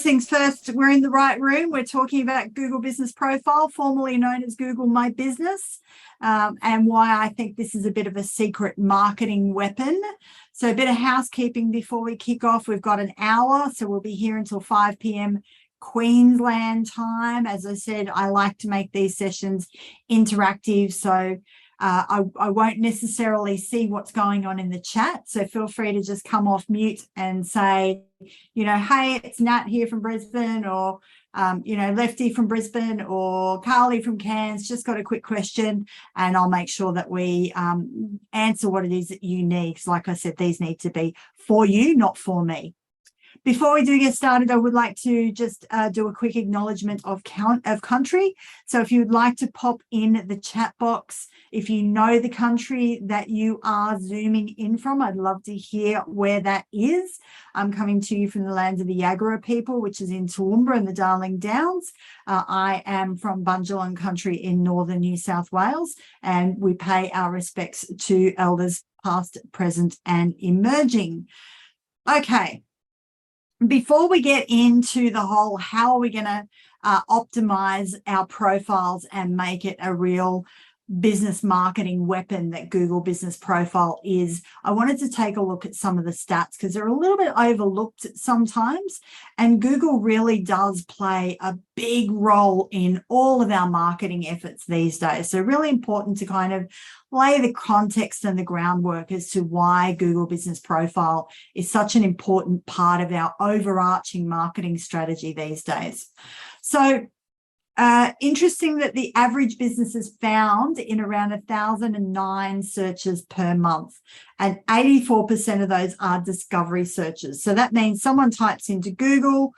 First things first, we're in the right room. We're talking about Google Business Profile, formerly known as Google My Business, and why I think this is a bit of a secret marketing weapon. So a bit of housekeeping before we kick off. We've got an hour, so we'll be here until 5 p.m. Queensland time. As I said, I like to make these sessions interactive, so I won't necessarily see what's going on in the chat. So feel free to just come off mute and say, you know, hey, it's Nat here from Brisbane, or, you know, Lefty from Brisbane, or Carly from Cairns. Just got a quick question, and I'll make sure that we answer what it is that you need. Because like I said, these need to be for you, not for me. Before we do get started, I would like to just do a quick acknowledgement of country. So if you would like to pop in the chat box, if you know the country that you are zooming in from, I'd love to hear where that is. I'm coming to you from the lands of the Yagara people, which is in Toowoomba and the Darling Downs. I am from Bundjalung country in northern New South Wales, and we pay our respects to elders past, present, and emerging. Okay. Before we get into the whole, how are we going to optimize our profiles and make it a real business marketing weapon that Google Business Profile is, I wanted to take a look at some of the stats because they're a little bit overlooked sometimes. And Google really does play a big role in all of our marketing efforts these days. So really important to kind of lay the context and the groundwork as to why Google Business Profile is such an important part of our overarching marketing strategy these days. So interesting that the average business is found in around 1,009 searches per month, and 84% of those are discovery searches. So that means someone types into Google,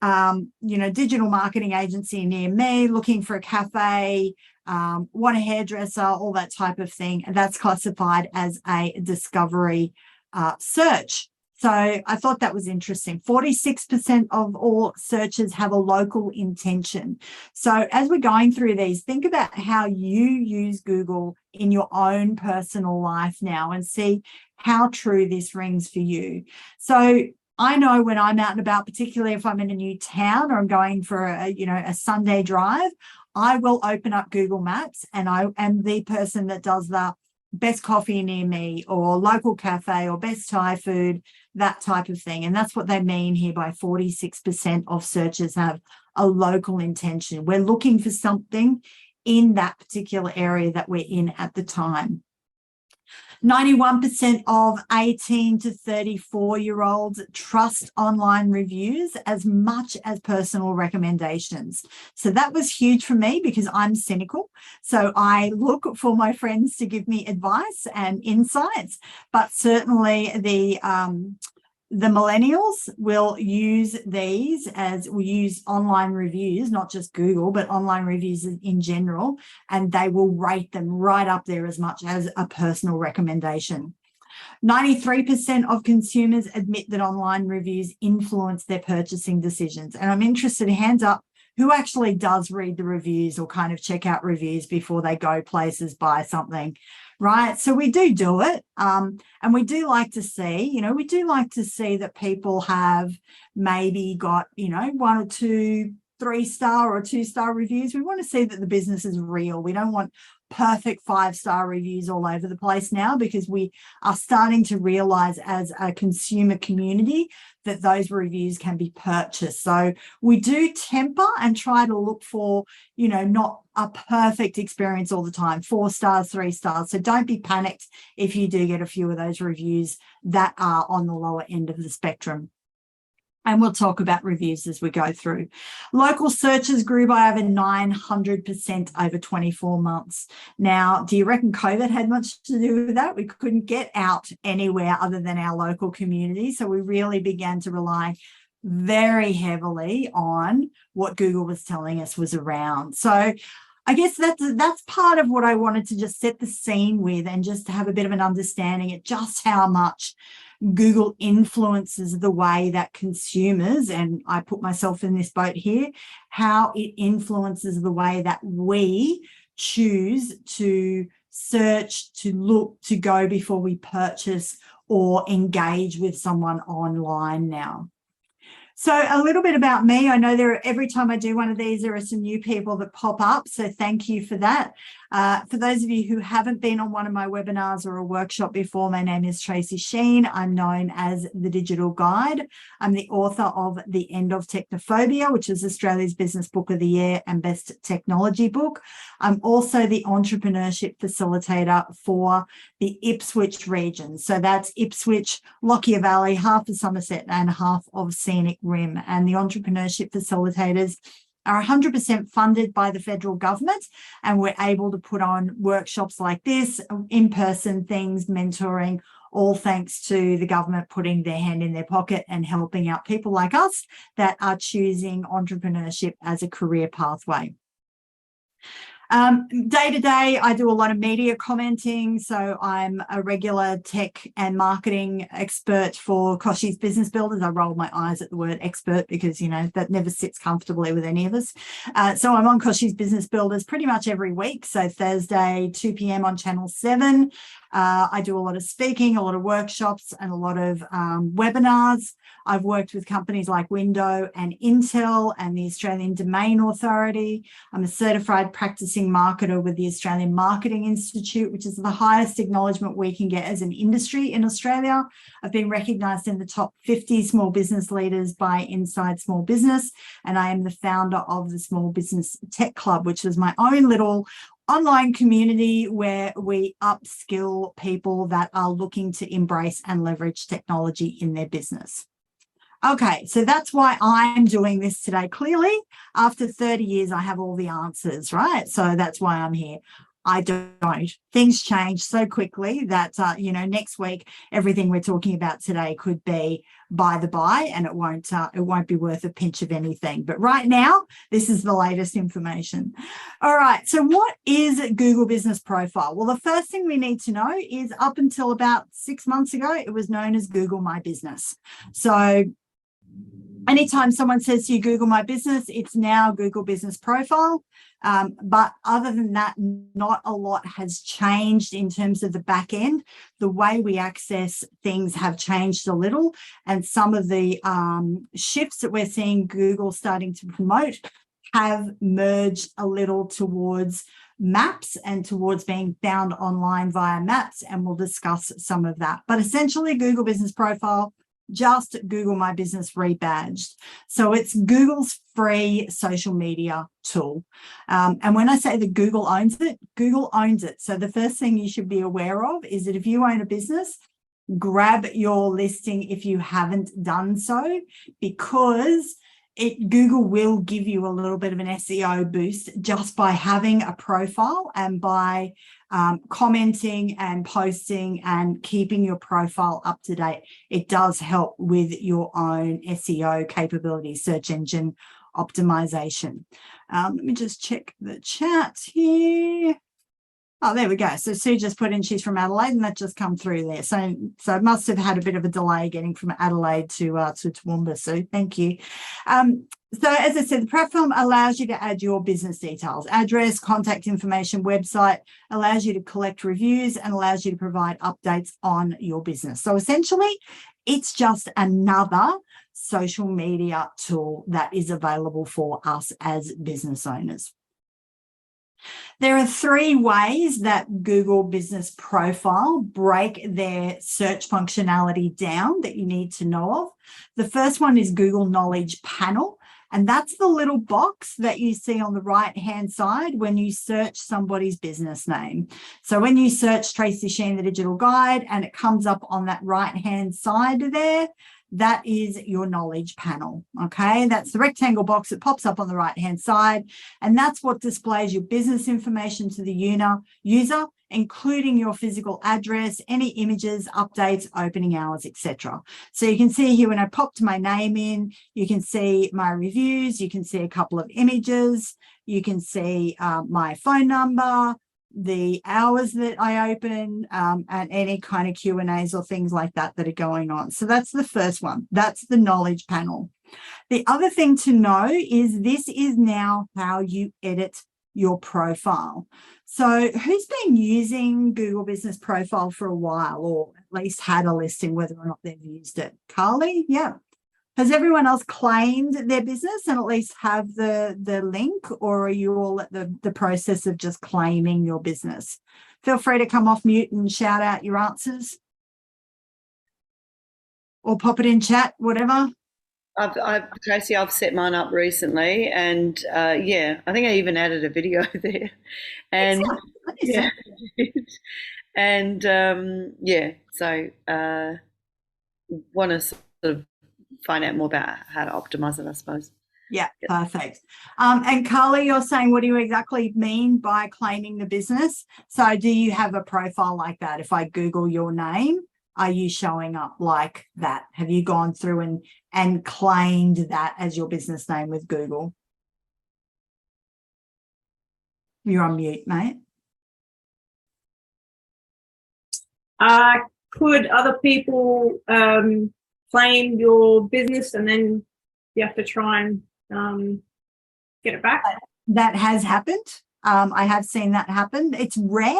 you know, digital marketing agency near me, looking for a cafe, want a hairdresser, all that type of thing. And that's classified as a discovery search. So I thought that was interesting. 46% of all searches have a local intention. So as we're going through these, think about how you use Google in your own personal life now and see how true this rings for you. So I know when I'm out and about, particularly if I'm in a new town or I'm going for a Sunday drive, I will open up Google Maps, and I am the person that does the best coffee near me, or local cafe, or best Thai food, that type of thing. And that's what they mean here by 46% of searches have a local intention. We're looking for something in that particular area that we're in at the time. 91% of 18 to 34-year-olds trust online reviews as much as personal recommendations. So that was huge for me because I'm cynical. So I look for my friends to give me advice and insights, but certainly the millennials will use these as we use online reviews, not just Google, but online reviews in general, and they will rate them right up there as much as a personal recommendation. 93% of consumers admit that online reviews influence their purchasing decisions. And I'm interested, hands up, who actually does read the reviews or kind of check out reviews before they go places, buy something, right? So we do it. And we do like to see, that people have maybe got, 1 or 2 3-star or 2-star reviews. We want to see that the business is real. We don't want perfect 5-star reviews all over the place now, because we are starting to realize as a consumer community that those reviews can be purchased. So we do temper and try to look for, not a perfect experience all the time, 4 stars, 3 stars. So don't be panicked if you do get a few of those reviews that are on the lower end of the spectrum. And we'll talk about reviews as we go through. Local searches grew by over 900% over 24 months. Now, do you reckon COVID had much to do with that? We couldn't get out anywhere other than our local community. So we really began to rely very heavily on what Google was telling us was around. So I guess that's part of what I wanted to just set the scene with, and just to have a bit of an understanding of just how much Google influences the way that consumers, and I put myself in this boat here, how it influences the way that we choose to search, to look, to go before we purchase or engage with someone online now. So a little bit about me. I know every time I do one of these, there are some new people that pop up. So thank you for that. For those of you who haven't been on one of my webinars or a workshop before, my name is Tracy Sheen. I'm known as the Digital Guide. I'm the author of The End of Technophobia, which is Australia's Business Book of the Year and Best Technology Book. I'm also the entrepreneurship facilitator for the Ipswich region. So that's Ipswich, Lockyer Valley, half of Somerset and half of Scenic Rim. And the entrepreneurship facilitators are 100% funded by the federal government, and we're able to put on workshops like this, in-person things, mentoring, all thanks to the government putting their hand in their pocket and helping out people like us that are choosing entrepreneurship as a career pathway. Day to day, I do a lot of media commenting. So I'm a regular tech and marketing expert for Kochie's Business Builders. I roll my eyes at the word expert because, you know, that never sits comfortably with any of us. So I'm on Kochie's Business Builders pretty much every week. So Thursday, 2 p.m. on Channel 7. I do a lot of speaking, a lot of workshops, and a lot of webinars. I've worked with companies like Window and Intel and the Australian Domain Authority. I'm a certified practicing marketer with the Australian Marketing Institute, which is the highest acknowledgement we can get as an industry in Australia. I've been recognised in the top 50 small business leaders by Inside Small Business, and I am the founder of the Small Business Tech Club, which is my own little online community where we upskill people that are looking to embrace and leverage technology in their business. Okay, so that's why I'm doing this today. Clearly, after 30 years, I have all the answers, right? So that's why I'm here. I don't. Things change so quickly that, you know, next week, everything we're talking about today could be by the by, and it won't be worth a pinch of anything. But right now, this is the latest information. All right, so what is Google Business Profile? Well, the first thing we need to know is up until about 6 months ago, it was known as Google My Business. So anytime someone says to you, Google My Business, it's now Google Business Profile. But other than that, not a lot has changed in terms of the back end. The way we access things have changed a little. And some of the shifts that we're seeing Google starting to promote have merged a little towards maps and towards being found online via maps. And we'll discuss some of that. But essentially, Google Business Profile, just Google My Business rebadged. So it's Google's free social media tool. And when I say that Google owns it, Google owns it. So the first thing you should be aware of is that if you own a business, grab your listing if you haven't done so, because Google will give you a little bit of an SEO boost just by having a profile and by commenting and posting and keeping your profile up to date. It does help with your own SEO capabilities, search engine optimization. Let me just check the chat here. Oh, there we go. So Sue just put in she's from Adelaide, and that just come through there. So it must have had a bit of a delay getting from Adelaide to Toowoomba. So thank you. So as I said, the platform allows you to add your business details, address, contact information, website, allows you to collect reviews, and allows you to provide updates on your business. So essentially, it's just another social media tool that is available for us as business owners. There are 3 ways that Google Business Profile break their search functionality down that you need to know of. The first one is Google Knowledge Panel, and that's the little box that you see on the right-hand side when you search somebody's business name. So when you search Tracy Sheen, the Digital Guide, and it comes up on that right-hand side there, that is your knowledge panel, okay? That's the rectangle box that pops up on the right-hand side, and that's what displays your business information to the user, including your physical address, any images, updates, opening hours, etc. So you can see here when I popped my name in, you can see my reviews, you can see a couple of images, you can see my phone number, the hours that I open, and any kind of Q&As or things like that that are going on. So that's the first one. That's the knowledge panel. The other thing to know is this is now how you edit your profile. So who's been using Google Business Profile for a while, or at least had a listing, whether or not they've used it? Carly? Yeah. Has everyone else claimed their business and at least have the link, or are you all at the process of just claiming your business? Feel free to come off mute and shout out your answers, or pop it in chat, whatever. Tracy, I've set mine up recently, and yeah, I think I even added a video there, and yeah, and yeah, so want to sort of find out more about how to optimize it, I suppose. Yeah, perfect. And Carly, you're saying, what do you exactly mean by claiming the business? So do you have a profile like that? If I Google your name, are you showing up like that? Have you gone through and claimed that as your business name with Google? You're on mute, mate. Could other people claim your business and then you have to try and get it back? That has happened. I have seen that happen. It's rare,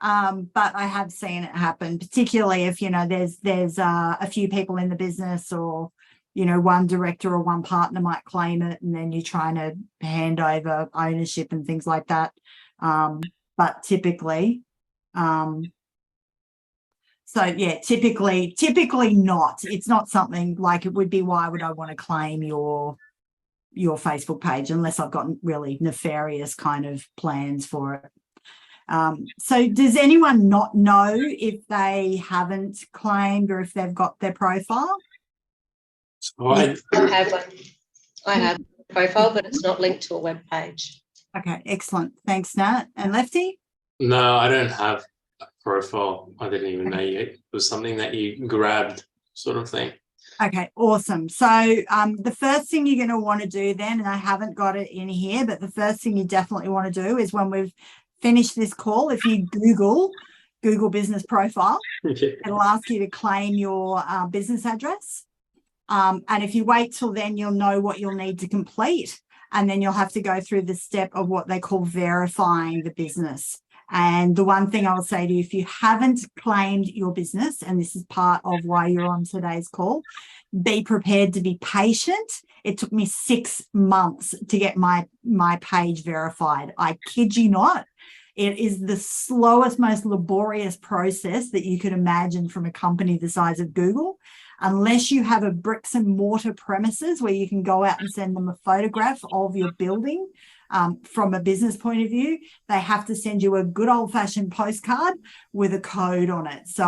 but I have seen it happen, particularly if, you know, there's a few people in the business, or, you know, one director or one partner might claim it, and then you're trying to hand over ownership and things like that. But typically, so yeah, typically not. It's not something like it would be, why would I want to claim your Facebook page unless I've got really nefarious kind of plans for it. So does anyone not know if they haven't claimed or if they've got their profile? Oh, I have a profile, but it's not linked to a web page. Okay, excellent. Thanks, Nat. And Lefty? No, I don't have a profile. I didn't even know it was something that you grabbed, sort of thing. Okay, awesome. So the first thing you're going to want to do then, and I haven't got it in here, but the first thing you definitely want to do is, when we've finished this call, if you Google business profile, it'll ask you to claim your business address. And if you wait till then, you'll know what you'll need to complete. And then you'll have to go through the step of what they call verifying the business. And the one thing I will say to you, if you haven't claimed your business, and this is part of why you're on today's call, be prepared to be patient. It took me 6 months to get my page verified. I kid you not. It is the slowest, most laborious process that you could imagine from a company the size of Google. Unless you have a bricks and mortar premises where you can go out and send them a photograph of your building, from a business point of view, they have to send you a good old-fashioned postcard with a code on it. So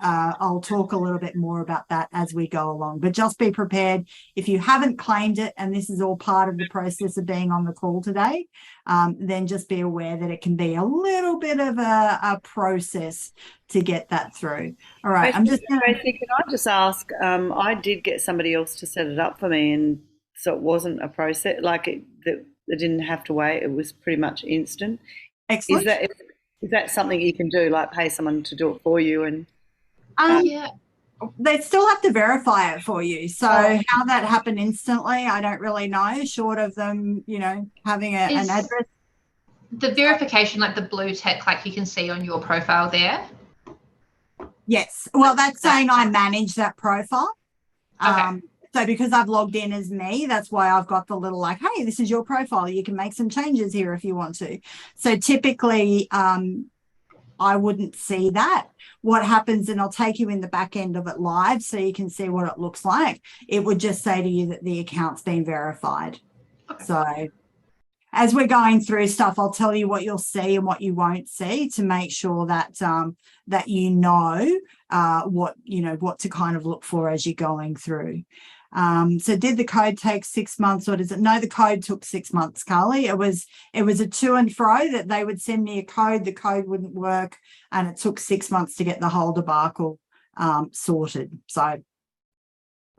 I'll talk a little bit more about that as we go along. But just be prepared. If you haven't claimed it, and this is all part of the process of being on the call today, then just be aware that it can be a little bit of a process to get that through. All right. Tracy, can I just ask, I did get somebody else to set it up for me, and so it wasn't a process, like it didn't have to wait. It was pretty much instant. Excellent. Is that something you can do, like pay someone to do it for you? And Yeah, they still have to verify it for you. So how that happened instantly, I don't really know, short of them, you know, having an address. The verification, like the blue tick, like you can see on your profile there? Yes. Well, that's saying I manage that profile. Okay. So because I've logged in as me, that's why I've got the little like, hey, this is your profile. You can make some changes here if you want to. So typically I wouldn't see that. What happens, and I'll take you in the back end of it live so you can see what it looks like. It would just say to you that the account's been verified. Okay. So as we're going through stuff, I'll tell you what you'll see and what you won't see to make sure that that you know what to kind of look for as you're going through. So did the code take 6 months, or does it? No, the code took 6 months, Carly. It was a to and fro that they would send me a code, the code wouldn't work, and it took 6 months to get the whole debacle sorted. So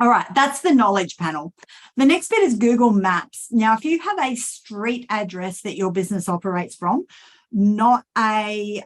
all right, that's the knowledge panel. The next bit is Google Maps. Now, if you have a street address that your business operates from, not a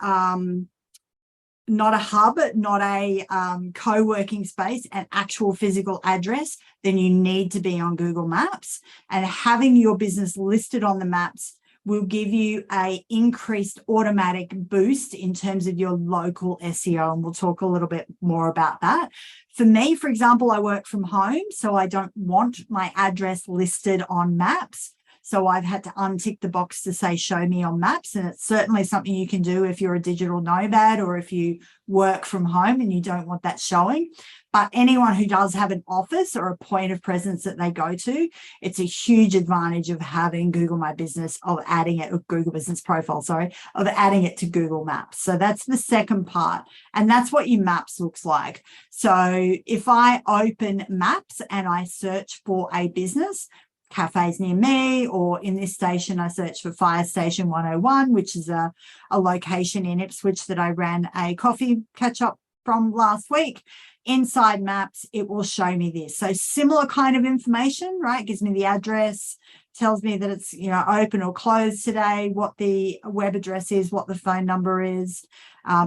hub, not a co-working space, an actual physical address, then you need to be on Google Maps. And having your business listed on the maps will give you a increased automatic boost in terms of your local SEO. And we'll talk a little bit more about that. For me, for example, I work from home, so I don't want my address listed on maps. So I've had to untick the box to say, show me on maps. And it's certainly something you can do if you're a digital nomad or if you work from home and you don't want that showing. But anyone who does have an office or a point of presence that they go to, it's a huge advantage of having Google My Business, of adding it, or Google Business Profile, sorry, of adding it to Google Maps. So that's the second part. And that's what your maps looks like. So if I open Maps and I search for a business, cafes near me, or in this station, I search for Fire Station 101, which is a location in Ipswich that I ran a coffee catch up from last week. Inside Maps, it will show me this. So similar kind of information, right? It gives me the address, tells me that it's, you know, open or closed today, what the web address is, what the phone number is,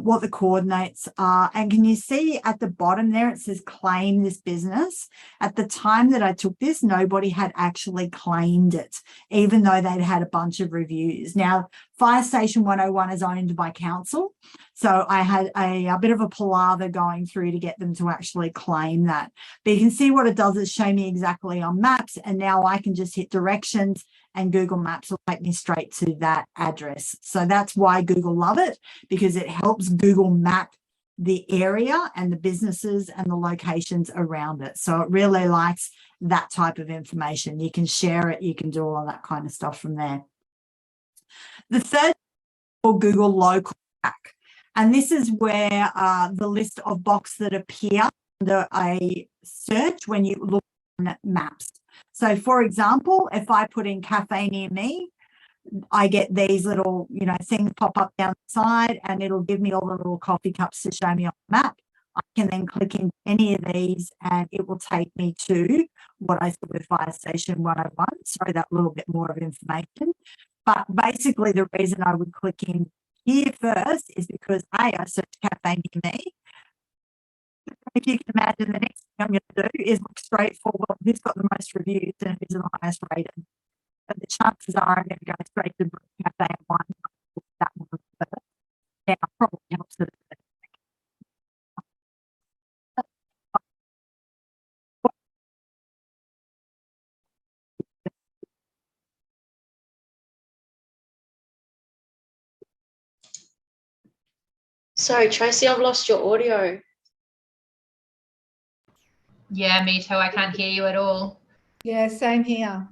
what the coordinates are. And can you see at the bottom there, it says claim this business. At the time that I took this, nobody had actually claimed it, even though they'd had a bunch of reviews. Now, Fire Station 101 is owned by council. So I had a bit of a palaver going through to get them to actually claim that. But you can see what it does is show me exactly on maps. And now I can just hit directions and Google Maps will take me straight to that address. So that's why Google love it, because it helps Google map the area and the businesses and the locations around it. So it really likes that type of information. You can share it, you can do all of that kind of stuff from there. The third for Google Local Pack. And this is where the list of boxes that appear under a search when you look at maps. So for example, if I put in cafe near me, I get these little, you know, things pop up down the side and it'll give me all the little coffee cups to show me on the map. I can then click in any of these and it will take me to what I saw with Fire Station 101. Sorry, that little bit more of information. But basically the reason I would click in here first is because I searched cafe near me. If you can imagine, the next thing I'm going to do is look straight for, well, who's got the most reviews and who's the highest rated. But the chances are I'm going to go straight to cafe and one. That one first. Yeah, probably helps with it. Sorry, Tracy, I've lost your audio. Yeah, me too. I can't hear you at all. Yeah, same here.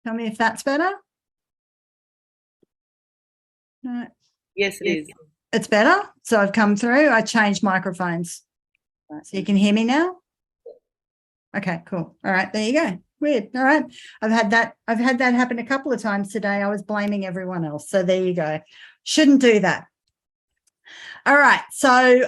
Tell me if that's better. No. Yes, it is. It's better. So I've come through. I changed microphones. So you can hear me now? Okay, cool. All right, there you go. Weird. All right. I've had that happen a couple of times today. I was blaming everyone else. So there you go. Shouldn't do that. All right. So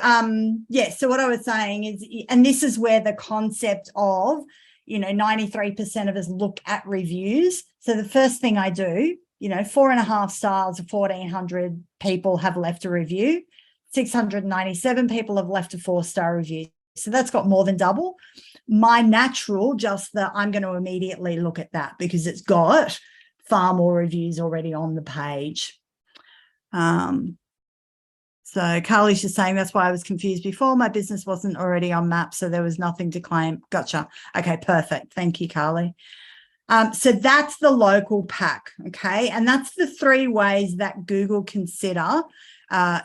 yeah, so what I was saying is, and this is where the concept of, you know, 93% of us look at reviews. So the first thing I do, you know, 4.5 stars, 1,400 people have left a review. 697 people have left a 4-star review. So that's got more than double. My natural, just that I'm going to immediately look at that because it's got far more reviews already on the page. So Carly's just saying that's why I was confused before. My business wasn't already on Maps, so there was nothing to claim. Gotcha. Okay, perfect. Thank you, Carly. So that's the local pack, okay? And that's the 3 ways that Google consider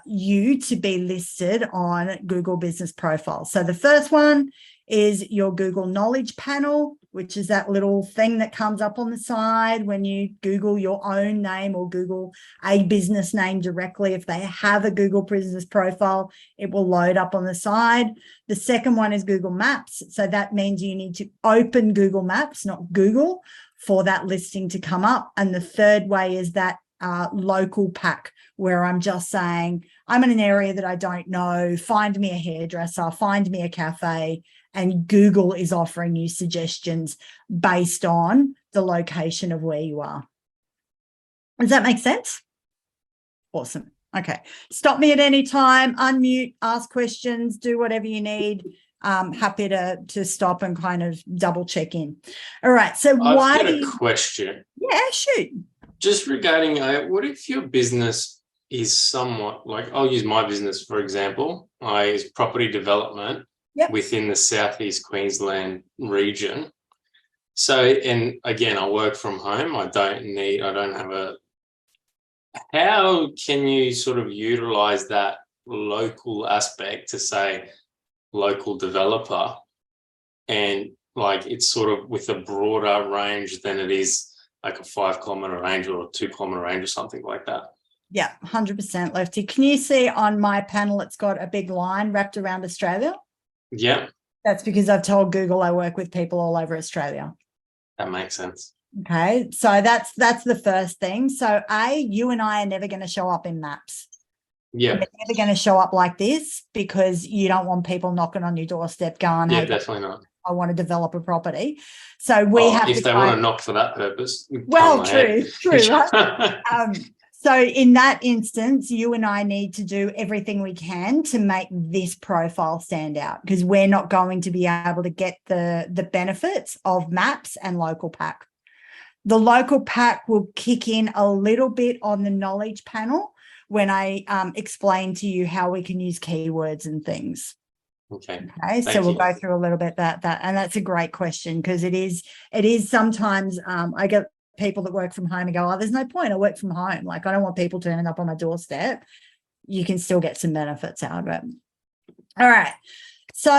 you to be listed on Google Business Profile. So the first one is your Google Knowledge Panel, which is that little thing that comes up on the side when you Google your own name or Google a business name directly. If they have a Google Business Profile, it will load up on the side. The second one is Google Maps. So that means you need to open Google Maps, not Google, for that listing to come up. And the third way is that local pack, where I'm just saying, I'm in an area that I don't know, find me a hairdresser, find me a cafe, and Google is offering you suggestions based on the location of where you are. Does that make sense? Awesome. Okay. Stop me at any time, unmute, ask questions, do whatever you need. happy to stop and kind of double check in. All right. So I've got a question. Yeah, shoot. Just regarding, what if your business is somewhat like, I'll use my business, for example. I use property development within the Southeast Queensland region. So, and again, I work from home. I don't have how can you sort of utilize that local aspect to say local developer, and like it's sort of with a broader range than it is like a 5 kilometre range or a 2 kilometre range or something like that? Yeah, 100% Lefty. Can you see on my panel, it's got a big line wrapped around Australia? Yeah. That's because I've told Google I work with people all over Australia. That makes sense. Okay, so that's the first thing. So you and I are never going to show up in maps. Yeah. We're never going to show up like this because you don't want people knocking on your doorstep going, yeah, hey, definitely not. I want to develop a property. So we have if they want to knock for that purpose. Well, true, right? So in that instance, you and I need to do everything we can to make this profile stand out, because we're not going to be able to get the benefits of maps and local pack. The local pack will kick in a little bit on the knowledge panel when I explain to you how we can use keywords and things. Okay. So we'll go through a little bit that, and that's a great question, because it is sometimes I get people that work from home and go, oh, there's no point. I work from home. Like, I don't want people turning up on my doorstep. You can still get some benefits out of it. All right. So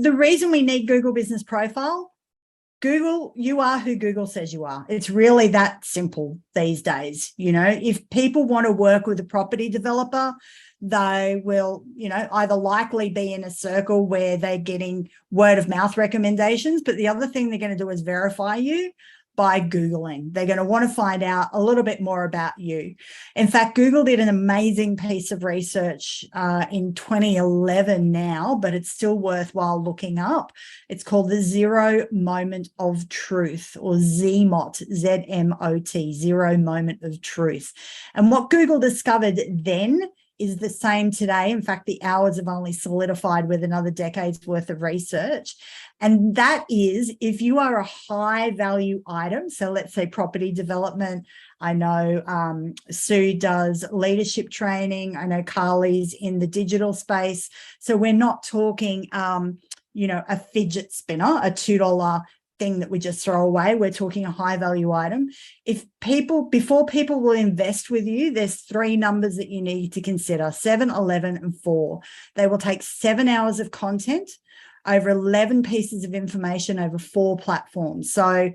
the reason we need Google Business Profile, Google, you are who Google says you are. It's really that simple these days. You know, if people want to work with a property developer, they will, either likely be in a circle where they're getting word of mouth recommendations. But the other thing they're going to do is verify you by Googling. They're going to want to find out a little bit more about you. In fact, Google did an amazing piece of research in 2011 now, but it's still worthwhile looking up. It's called the Zero Moment of Truth, or ZMOT, Z-M-O-T, Zero Moment of Truth. And what Google discovered then is the same today. In fact, the hours have only solidified with another decade's worth of research. And that is, if you are a high value item, so let's say property development, I know Sue does leadership training, I know Carly's in the digital space. So we're not talking, a fidget spinner, a $2 thing that we just throw away. We're talking a high value item. Before people will invest with you, there's 3 numbers that you need to consider: 7, 11, and 4. They will take 7 hours of content, over 11 pieces of information over 4 platforms. So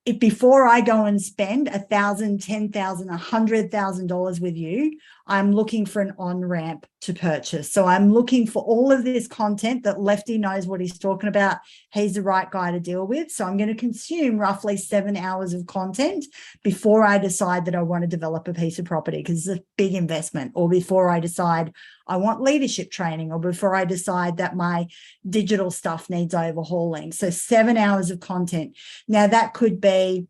if before I go and spend $1,000, $10,000, $100,000 with you, I'm looking for an on-ramp to purchase. So I'm looking for all of this content that Lefty knows what he's talking about. He's the right guy to deal with. So I'm going to consume roughly 7 hours of content before I decide that I want to develop a piece of property, because it's a big investment, or before I decide I want leadership training, or before I decide that my digital stuff needs overhauling. So 7 hours of content. Now that could be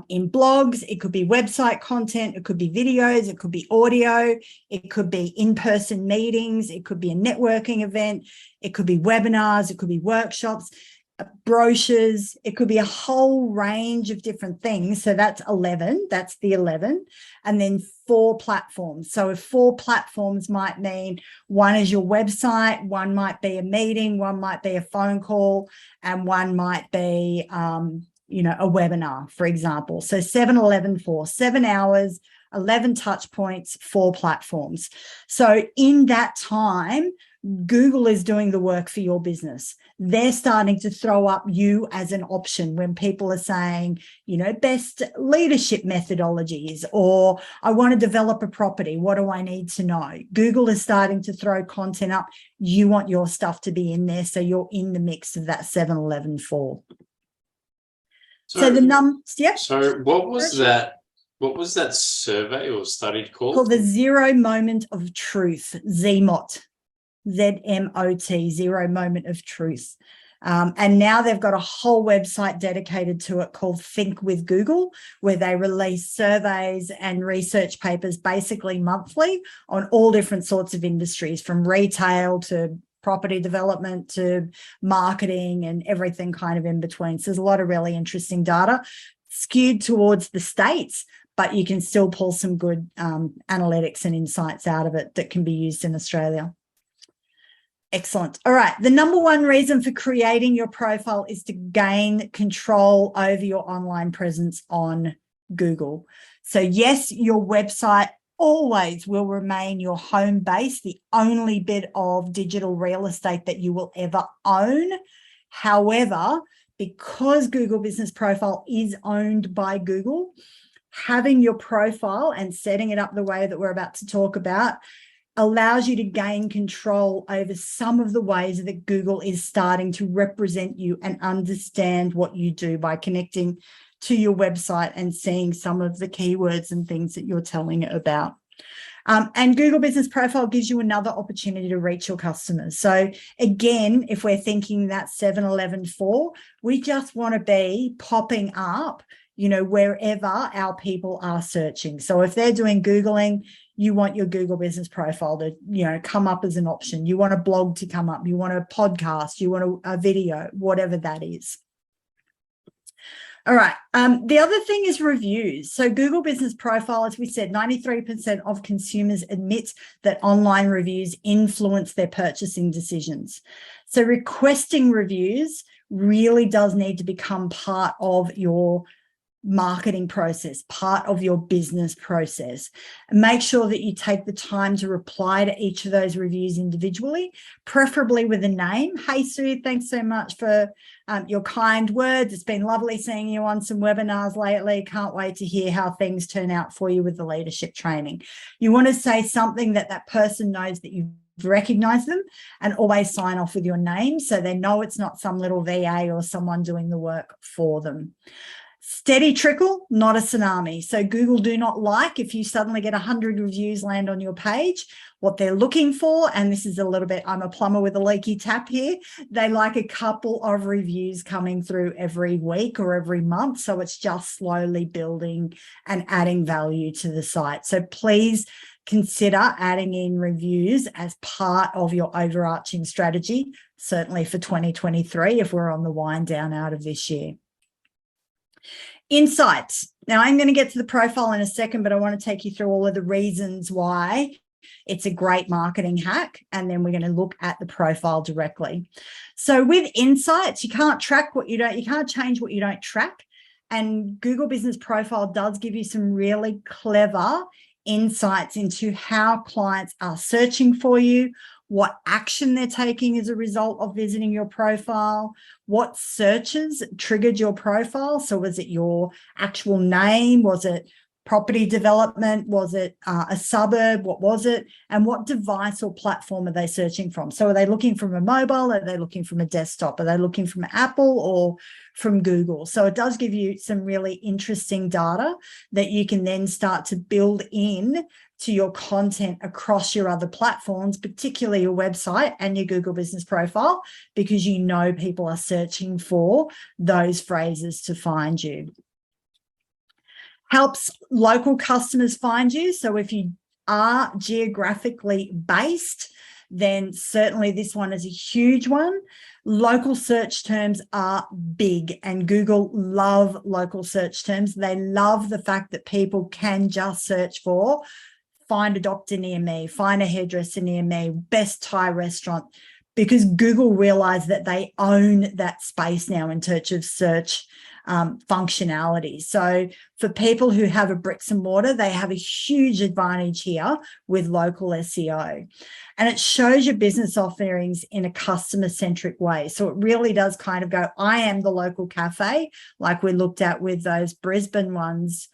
in blogs, it could be website content, it could be videos, it could be audio, it could be in-person meetings, it could be a networking event, it could be webinars, it could be workshops, brochures, it could be a whole range of different things. So that's 11, that's the 11. And then 4 platforms. So if 4 platforms might mean one is your website, one might be a meeting, one might be a phone call, and one might be a webinar, for example. So 7, 11, 4, 7 hours, 11 touch points, 4 platforms. So in that time, Google is doing the work for your business. They're starting to throw up you as an option when people are saying, best leadership methodologies, or I want to develop a property. What do I need to know? Google is starting to throw content up. You want your stuff to be in there, so you're in the mix of that 7, 11, 4. So the numbers, yep. So what was that? What was that survey or study called? Called the Zero Moment of Truth, ZMOT, Z-M-O-T, Zero Moment of Truth. And now they've got a whole website dedicated to it called Think with Google, where they release surveys and research papers basically monthly on all different sorts of industries, from retail to property development to marketing and everything kind of in between. So there's a lot of really interesting data skewed towards the States, but you can still pull some good analytics and insights out of it that can be used in Australia. Excellent. All right. The number one reason for creating your profile is to gain control over your online presence on Google. So yes, your website always will remain your home base, the only bit of digital real estate that you will ever own. However, because Google Business Profile is owned by Google, having your profile and setting it up the way that we're about to talk about allows you to gain control over some of the ways that Google is starting to represent you and understand what you do by connecting to your website and seeing some of the keywords and things that you're telling it about. And Google Business Profile gives you another opportunity to reach your customers. So again, if we're thinking that 7-11-4, we just want to be popping up, you know, wherever our people are searching. So if they're doing Googling, you want your Google Business Profile to, you know, come up as an option. You want a blog to come up. You want a podcast. You want a video, whatever that is. All right. The other thing is reviews. So Google Business Profile, as we said, 93% of consumers admit that online reviews influence their purchasing decisions. So requesting reviews really does need to become part of your marketing process, part of your business process. Make sure that you take the time to reply to each of those reviews individually, preferably with a name. Hey, Sue, thanks so much for your kind words. It's been lovely seeing you on some webinars lately. Can't wait to hear how things turn out for you with the leadership training. You want to say something that that person knows that you've recognized them, and always sign off with your name so they know it's not some little VA or someone doing the work for them. Steady trickle, not a tsunami. So Google do not like if you suddenly get 100 reviews land on your page. What they're looking for, and this is a little bit, I'm a plumber with a leaky tap here, they like a couple of reviews coming through every week or every month. So it's just slowly building and adding value to the site. So please consider adding in reviews as part of your overarching strategy, certainly for 2023, if we're on the wind down out of this year. Insights. Now, I'm going to get to the profile in a second, but I want to take you through all of the reasons why it's a great marketing hack. And then we're going to look at the profile directly. So with insights, you can't track what you don't, you can't change what you don't track. And Google Business Profile does give you some really clever insights into how clients are searching for you, what action they're taking as a result of visiting your profile, what searches triggered your profile. So was it your actual name? Was it property development? Was it a suburb? What was it? And what device or platform are they searching from? So are they looking from a mobile? Are they looking from a desktop? Are they looking from Apple or from Google? So it does give you some really interesting data that you can then start to build in to your content across your other platforms, particularly your website and your Google Business Profile, because you know people are searching for those phrases to find you. Helps local customers find you. So if you are geographically based, then certainly this one is a huge one. Local search terms are big, and Google love local search terms. They love the fact that people can just search for find a doctor near me, find a hairdresser near me, best Thai restaurant, because Google realized that they own that space now in terms of search functionality. So for people who have a bricks and mortar, they have a huge advantage here with local SEO. And it shows your business offerings in a customer-centric way. So it really does kind of go, I am the local cafe, like we looked at with those Brisbane ones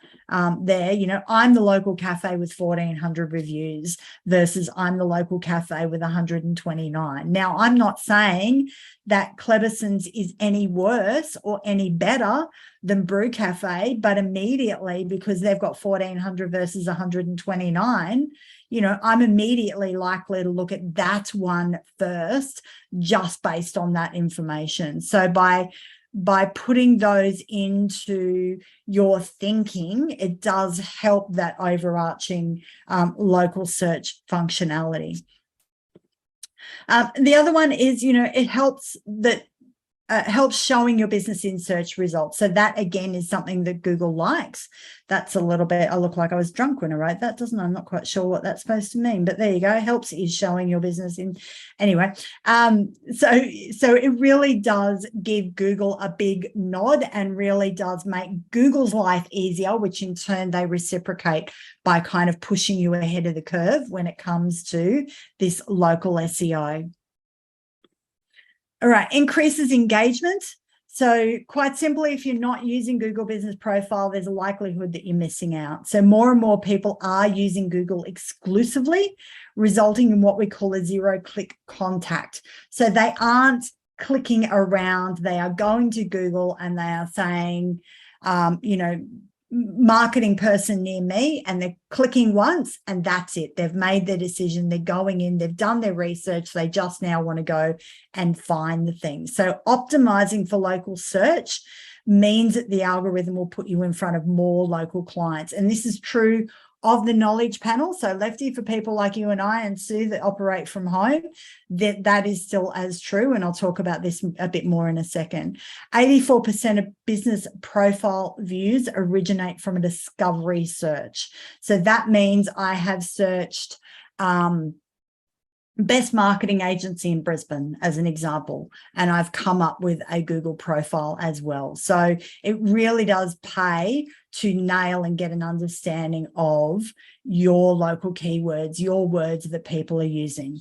there. You know, I'm the local cafe with 1,400 reviews versus I'm the local cafe with 129. Now, I'm not saying that Cleberson's is any worse or any better than Brew Cafe, but immediately, because they've got 1,400 versus 129, you know, I'm immediately likely to look at that one first, just based on that information. So by putting those into your thinking, it does help that overarching local search functionality. The other one is, it helps showing your business in search results. So that again is something that Google likes. That's a little bit, I look like I was drunk when I wrote that, doesn't it? I'm not quite sure what that's supposed to mean, but there you go. Helps is showing your business in anyway. So it really does give Google a big nod and really does make Google's life easier, which in turn they reciprocate by kind of pushing you ahead of the curve when it comes to this local SEO. All right, increases engagement. So quite simply, if you're not using Google Business Profile, there's a likelihood that you're missing out. So more and more people are using Google exclusively, resulting in what we call a zero-click contact. So they aren't clicking around. They are going to Google and they are saying, marketing person near me, and they're clicking once and that's it. They've made their decision. They're going in, they've done their research. They just now want to go and find the thing. So optimizing for local search means that the algorithm will put you in front of more local clients. And this is true of the knowledge panel. So Lefty, for people like you and I and Sue that operate from home, that is still as true. And I'll talk about this a bit more in a second. 84% of business profile views originate from a discovery search. So that means I have searched best marketing agency in Brisbane as an example, and I've come up with a Google profile as well. So it really does pay to nail and get an understanding of your local keywords, your words that people are using.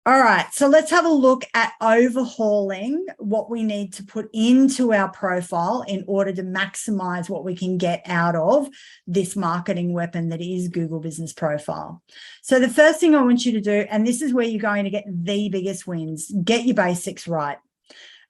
All right, so let's have a look at overhauling what we need to put into our profile in order to maximize what we can get out of this marketing weapon that is Google Business Profile. So the first thing I want you to do, and this is where you're going to get the biggest wins, get your basics right.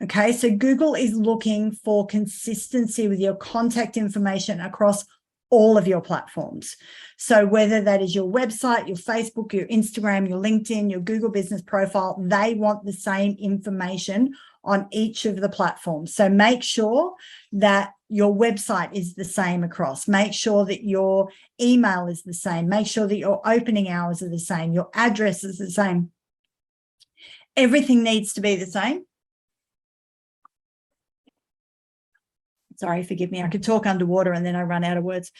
Okay, so Google is looking for consistency with your contact information across all of your platforms. So whether that is your website, your Facebook, your Instagram, your LinkedIn, your Google Business Profile, they want the same information on each of the platforms. So make sure that your website is the same across. Make sure that your email is the same. Make sure that your opening hours are the same. Your address is the same. Everything needs to be the same. Sorry, forgive me. I could talk underwater and then I run out of words.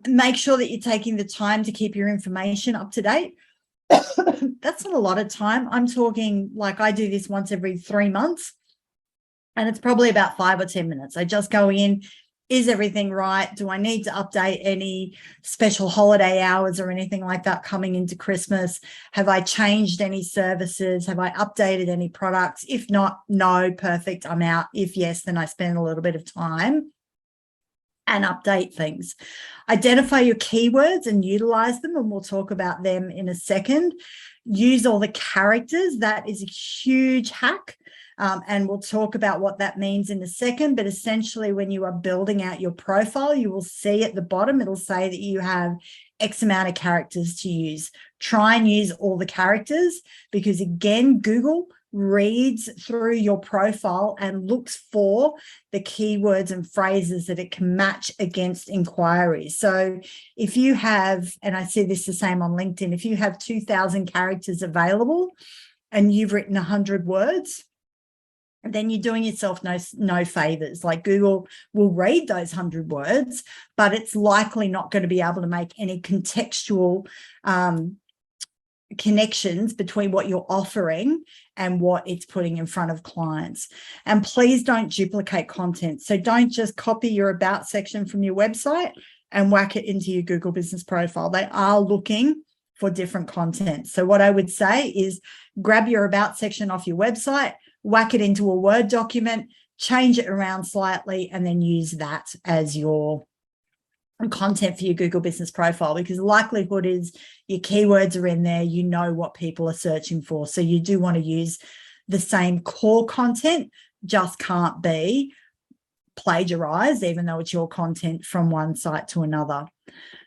Make sure that you're taking the time to keep your information up to date. That's not a lot of time. I'm talking like I do this once every 3 months, and it's probably about 5 or 10 minutes. I just go in. Is everything right? Do I need to update any special holiday hours or anything like that coming into Christmas? Have I changed any services? Have I updated any products? If not, no, perfect, I'm out. If yes, then I spend a little bit of time and update things. Identify your keywords and utilize them, and we'll talk about them in a second. Use all the characters. That is a huge hack. And we'll talk about what that means in a second. But essentially, when you are building out your profile, you will see at the bottom, it'll say that you have X amount of characters to use. Try and use all the characters because, again, Google reads through your profile and looks for the keywords and phrases that it can match against inquiries. So if you have, and I see this the same on LinkedIn, if you have 2,000 characters available and you've written 100 words, then you're doing yourself no favors. Like Google will read those 100 words, but it's likely not going to be able to make any contextual connections between what you're offering and what it's putting in front of clients. And please don't duplicate content. So don't just copy your about section from your website and whack it into your Google Business Profile. They are looking for different content. So what I would say is grab your about section off your website, whack it into a Word document, change it around slightly, and then use that as your content for your Google Business Profile, because the likelihood is your keywords are in there, you know what people are searching for. So you do want to use the same core content, just can't be plagiarized, even though it's your content from one site to another.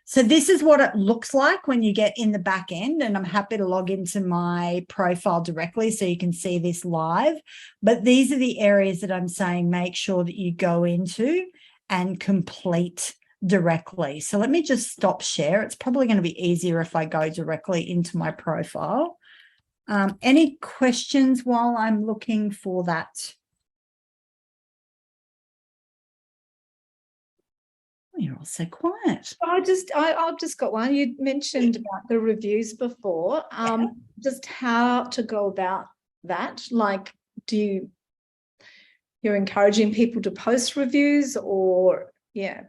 So this is what it looks like when you get in the back end, and I'm happy to log into my profile directly so you can see this live. But these are the areas that I'm saying make sure that you go into and complete directly. So let me just stop share. It's probably going to be easier if I go directly into my profile Any questions while I'm looking for that? You're all so quiet. I've just got one. You mentioned about the reviews before. Just how to go about that. Like, you're encouraging people to post reviews, or yeah.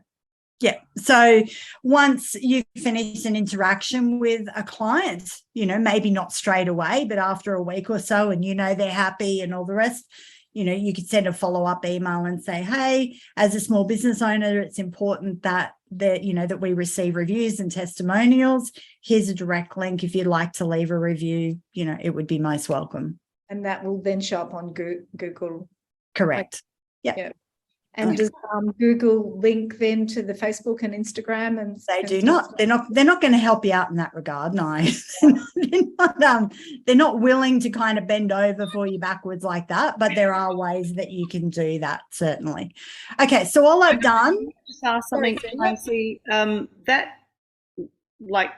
So once you finish an interaction with a client, maybe not straight away, but after a week or so, and they're happy and all the rest, you could send a follow-up email and say, hey, as a small business owner, it's important that that we receive reviews and testimonials. Here's a direct link. If you'd like to leave a review, it would be most welcome. And that will then show up on Google. Correct. Yeah. And does Google link then to the Facebook and Instagram? And they do not. They're not going to help you out in that regard. No, they're not willing to kind of bend over for you backwards like that. But there are ways that you can do that, certainly. Okay, so all I've done. Just ask something, Tracy. That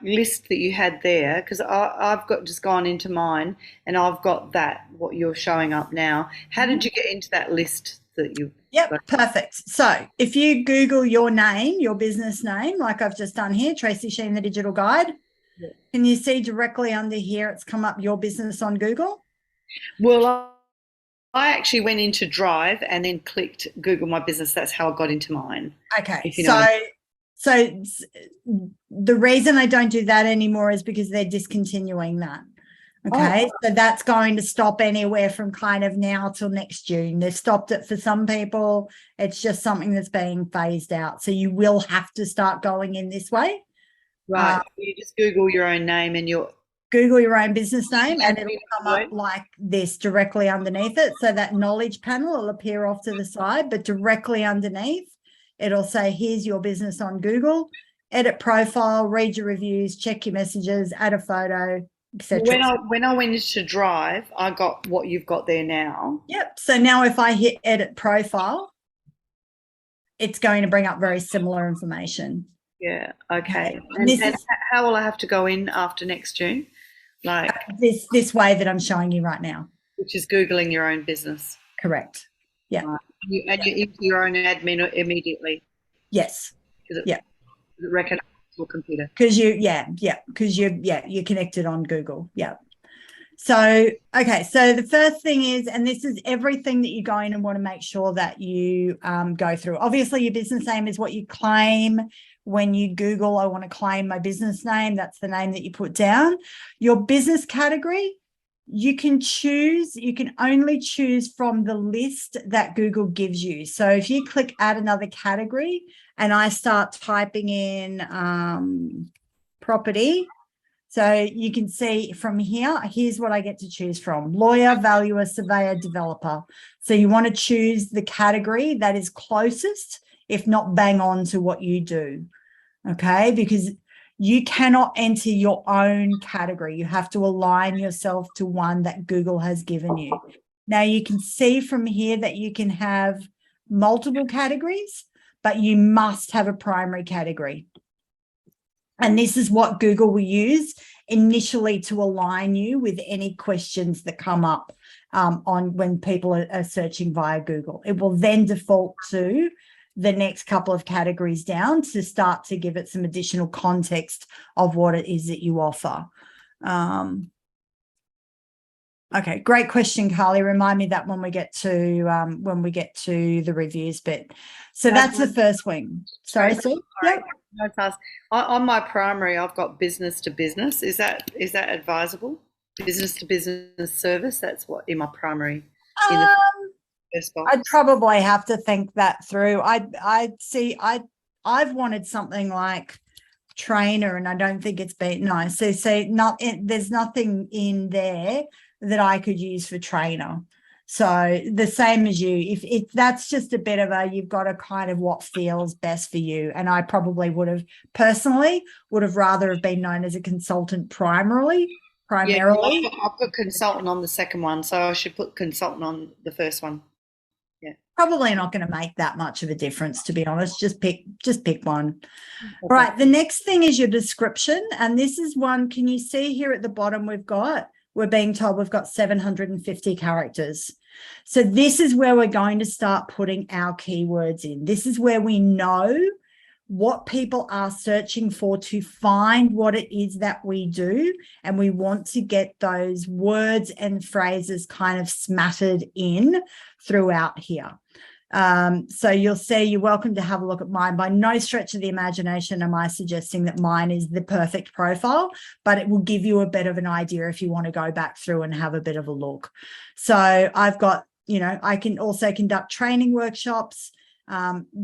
list that you had there, because I've just gone into mine and I've got that what you're showing up now. How did you get into that list that you? Yep, perfect. So if you Google your name, your business name, like I've just done here, Tracy Sheen, the Digital Guide, can you see directly under here it's come up Your Business on Google? Well, I actually went into Drive and then clicked Google My Business. That's how I got into mine. Okay, so the reason I don't do that anymore is because they're discontinuing that. Okay, so that's going to stop anywhere from kind of now till next June. They've stopped it for some people. It's just something that's being phased out. So you will have to start going in this way. Right. You just Google your own name and Google your own business name, and it'll come up like this directly underneath it. So that knowledge panel will appear off to the side, but directly underneath, it'll say, here's your business on Google. Edit profile, read your reviews, check your messages, add a photo, etc. When I went into Drive, I got what you've got there now. Yep. So now if I hit edit profile, it's going to bring up very similar information. Yeah. Okay. And how will I have to go in after next June? Like this way that I'm showing you right now. Which is Googling your own business. Correct. Yeah. Right. You into your own admin immediately. Yes. Yeah. It recognizes your computer. Because you're connected on Google. Yeah. So, okay. So the first thing is, and this is everything that you go in and want to make sure that you go through. Obviously, your business name is what you claim when you Google, I want to claim my business name. That's the name that you put down. Your business category, you can only choose from the list that Google gives you. So if you click add another category and I start typing in property, so you can see from here, here's what I get to choose from: lawyer, valuer, surveyor, developer. So you want to choose the category that is closest, if not bang on, to what you do. Okay, because you cannot enter your own category. You have to align yourself to one that Google has given you. Now you can see from here that you can have multiple categories, but you must have a primary category. And this is what Google will use initially to align you with any questions that come up on when people are searching via Google. It will then default to the next couple of categories down to start to give it some additional context of what it is that you offer. Okay, great question, Carly. Remind me that when we get to the reviews bit. So that's the first one. Sorry, Sue? Yep. On my primary, I've got business to business. Is that advisable? Business to business service. That's what in my primary. I'd probably have to think that through. I've wanted something like trainer, and I don't think it's been nice. So there's nothing in there that I could use for trainer. So the same as you, if that's just a bit of you've got a kind of what feels best for you. And I probably would have rather have been known as a consultant primarily. Yeah, I've put consultant on the second one, so I should put consultant on the first one. Yeah. Probably not going to make that much of a difference, to be honest. Just pick one. All right. The next thing is your description. And this is one, can you see here at the bottom, we've got we're being told we've got 750 characters. So this is where we're going to start putting our keywords in. This is where we know what people are searching for to find what it is that we do. And we want to get those words and phrases kind of smattered in throughout here. So you'll see, you're welcome to have a look at mine. By no stretch of the imagination am I suggesting that mine is the perfect profile, but it will give you a bit of an idea if you want to go back through and have a bit of a look. So I've got, you know, I can also conduct training workshops,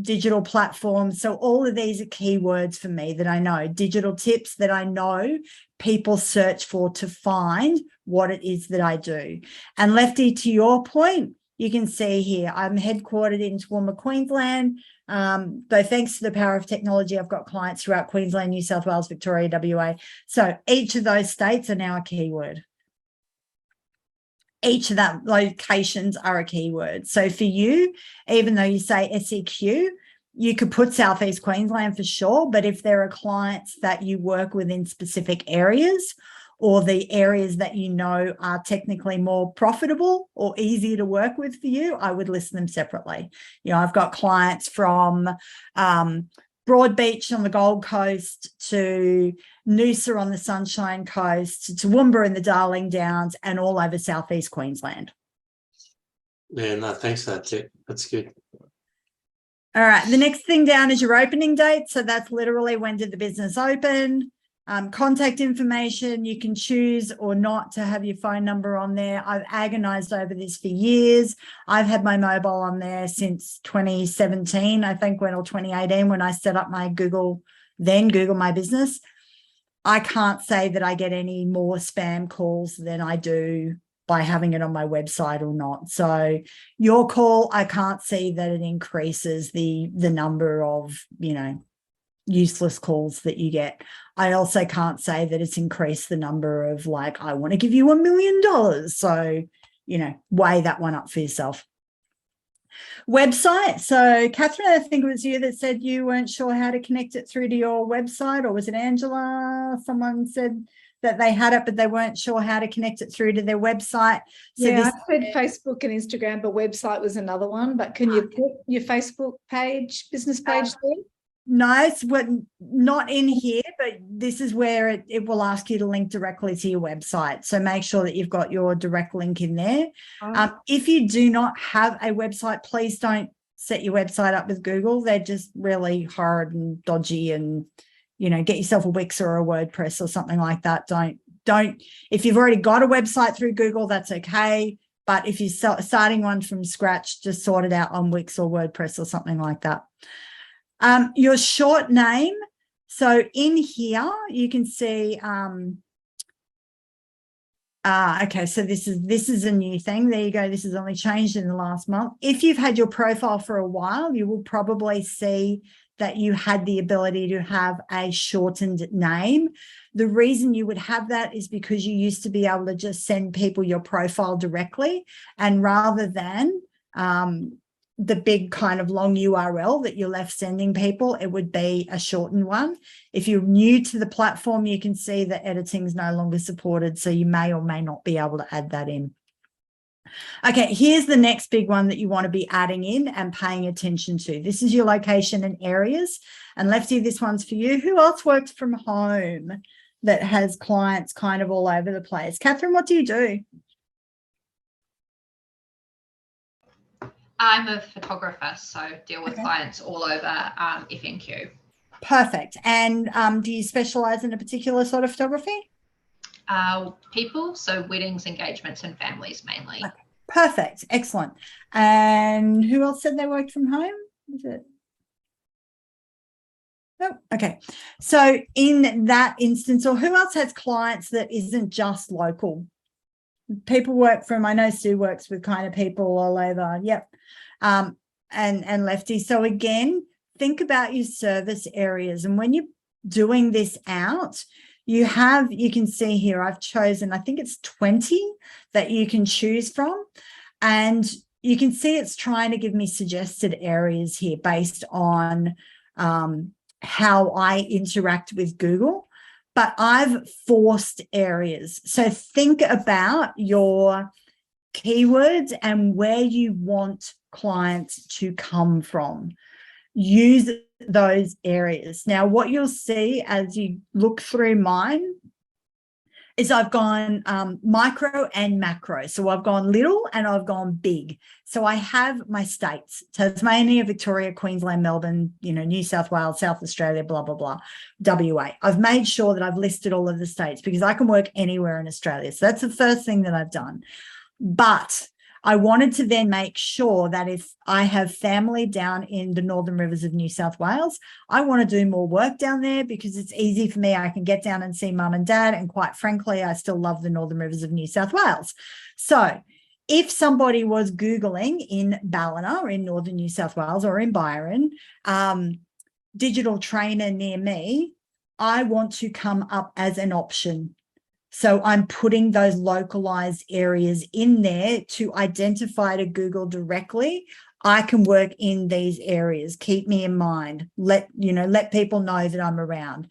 digital platforms. So all of these are keywords for me that I know, digital tips that I know people search for to find what it is that I do. And Lefty, to your point, you can see here, I'm headquartered in Toowoomba, Queensland. Though thanks to the power of technology, I've got clients throughout Queensland, New South Wales, Victoria, WA. So each of those states are now a keyword. Each of that locations are a keyword. So for you, even though you say SEQ, you could put Southeast Queensland for sure, but if there are clients that you work with in specific areas, or the areas that you know are technically more profitable or easier to work with for you, I would list them separately. You know, I've got clients from Broadbeach on the Gold Coast to Noosa on the Sunshine Coast to Toowoomba in the Darling Downs and all over Southeast Queensland. Yeah, no, thanks for that tip. That's good. All right, the next thing down is your opening date. So that's literally when did the business open. Contact information, you can choose or not to have your phone number on there. I've agonized over this for years. I've had my mobile on there since 2017, I think, or 2018, when I set up my Google My Business. I can't say that I get any more spam calls than I do by having it on my website or not. So your call, I can't see that it increases the number of, you know, useless calls that you get. I also can't say that it's increased the number of like, I want to give you $1 million. So, you know, weigh that one up for yourself. Website. So Catherine, I think it was you that said you weren't sure how to connect it through to your website, or was it Angela? Someone said that they had it, but they weren't sure how to connect it through to their website. So yeah, I said Facebook and Instagram, but website was another one. But can you put your Facebook page, business page there? No, it's not in here, but this is where it will ask you to link directly to your website. So make sure that you've got your direct link in there. If you do not have a website, please don't set your website up with Google. They're just really hard and dodgy, and, you know, get yourself a Wix or a WordPress or something like that. Don't, if you've already got a website through Google, that's okay. But if you're starting one from scratch, just sort it out on Wix or WordPress or something like that. Your short name. So in here, you can see, okay, so this is a new thing. There you go. This is only changed in the last month. If you've had your profile for a while, you will probably see that you had the ability to have a shortened name. The reason you would have that is because you used to be able to just send people your profile directly, and rather than the big kind of long URL that you're left sending people, it would be a shortened one. If you're new to the platform, you can see that editing is no longer supported, so you may or may not be able to add that in. Okay, here's the next big one that you want to be adding in and paying attention to. This is your location and areas. And Lefty, this one's for you. Who else works from home that has clients kind of all over the place? Catherine, what do you do? I'm a photographer, so deal with clients all over FNQ. Perfect. And do you specialize in a particular sort of photography? People, so weddings, engagements, and families mainly. Okay. Perfect. Excellent. And who else said they worked from home? Is it? Oh, okay. So in that instance, or who else has clients that isn't just local? People work from, I know Sue works with kind of people all over. Yep. And Lefty. So again, think about your service areas. And when you're doing this out, you can see here, I've chosen, I think it's 20 that you can choose from. And you can see it's trying to give me suggested areas here based on how I interact with Google. but I've forced areas. So think about your keywords and where you want clients to come from. Use those areas. Now, what you'll see as you look through mine is I've gone micro and macro. So I've gone little and I've gone big. So I have my states: Tasmania, Victoria, Queensland, Melbourne, New South Wales, South Australia, blah, blah, blah, WA. I've made sure that I've listed all of the states because I can work anywhere in Australia. So that's the first thing that I've done. But I wanted to then make sure that if I have family down in the Northern Rivers of New South Wales, I want to do more work down there because it's easy for me. I can get down and see mum and dad. And quite frankly, I still love the Northern Rivers of New South Wales. So if somebody was Googling in Ballina, in Northern New South Wales, or in Byron, digital trainer near me, I want to come up as an option. So I'm putting those localized areas in there to identify to Google directly. I can work in these areas. Keep me in mind. Let people know that I'm around.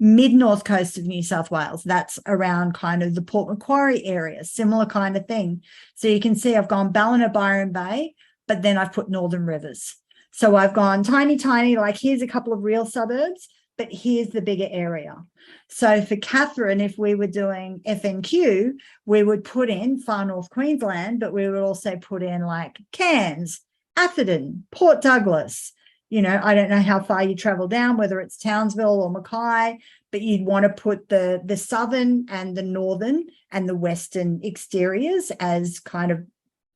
Mid-north coast of New South Wales, that's around kind of the Port Macquarie area, similar kind of thing. So you can see I've gone Ballina, Byron Bay, but then I've put Northern Rivers. So I've gone tiny, like here's a couple of real suburbs, but here's the bigger area. So for Catherine, if we were doing FNQ, we would put in Far North Queensland, but we would also put in like Cairns, Atherton, Port Douglas. I don't know how far you travel down, whether it's Townsville or Mackay, but you'd want to put the southern and the northern and the western exteriors as kind of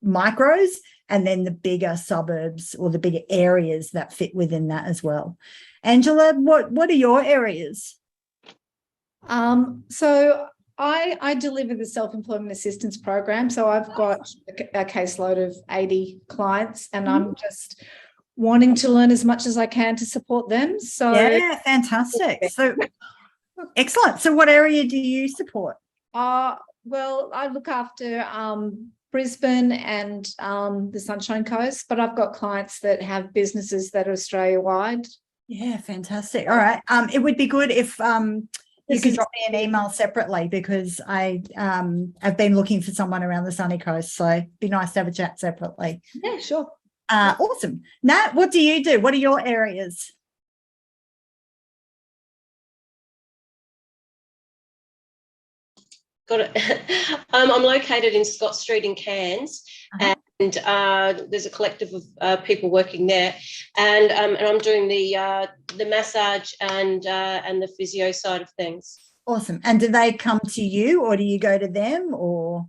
micros, and then the bigger suburbs or the bigger areas that fit within that as well. Angela, what are your areas? So I deliver the self-employment assistance program. So I've got a caseload of 80 clients, and I'm just wanting to learn as much as I can to support them. So yeah, fantastic. So excellent. So what area do you support? Well, I look after Brisbane and the Sunshine Coast, but I've got clients that have businesses that are Australia-wide. Yeah, fantastic. All right. It would be good if you could drop me an email separately, because I have been looking for someone around the sunny coast. So it'd be nice to have a chat separately. Yeah, sure. Awesome. Nat, what do you do? What are your areas? Got it. I'm located in Scott Street in Cairns, and there's a collective of people working there, and I'm doing the massage and the physio side of things. Awesome. And do they come to you, or do you go to them, or?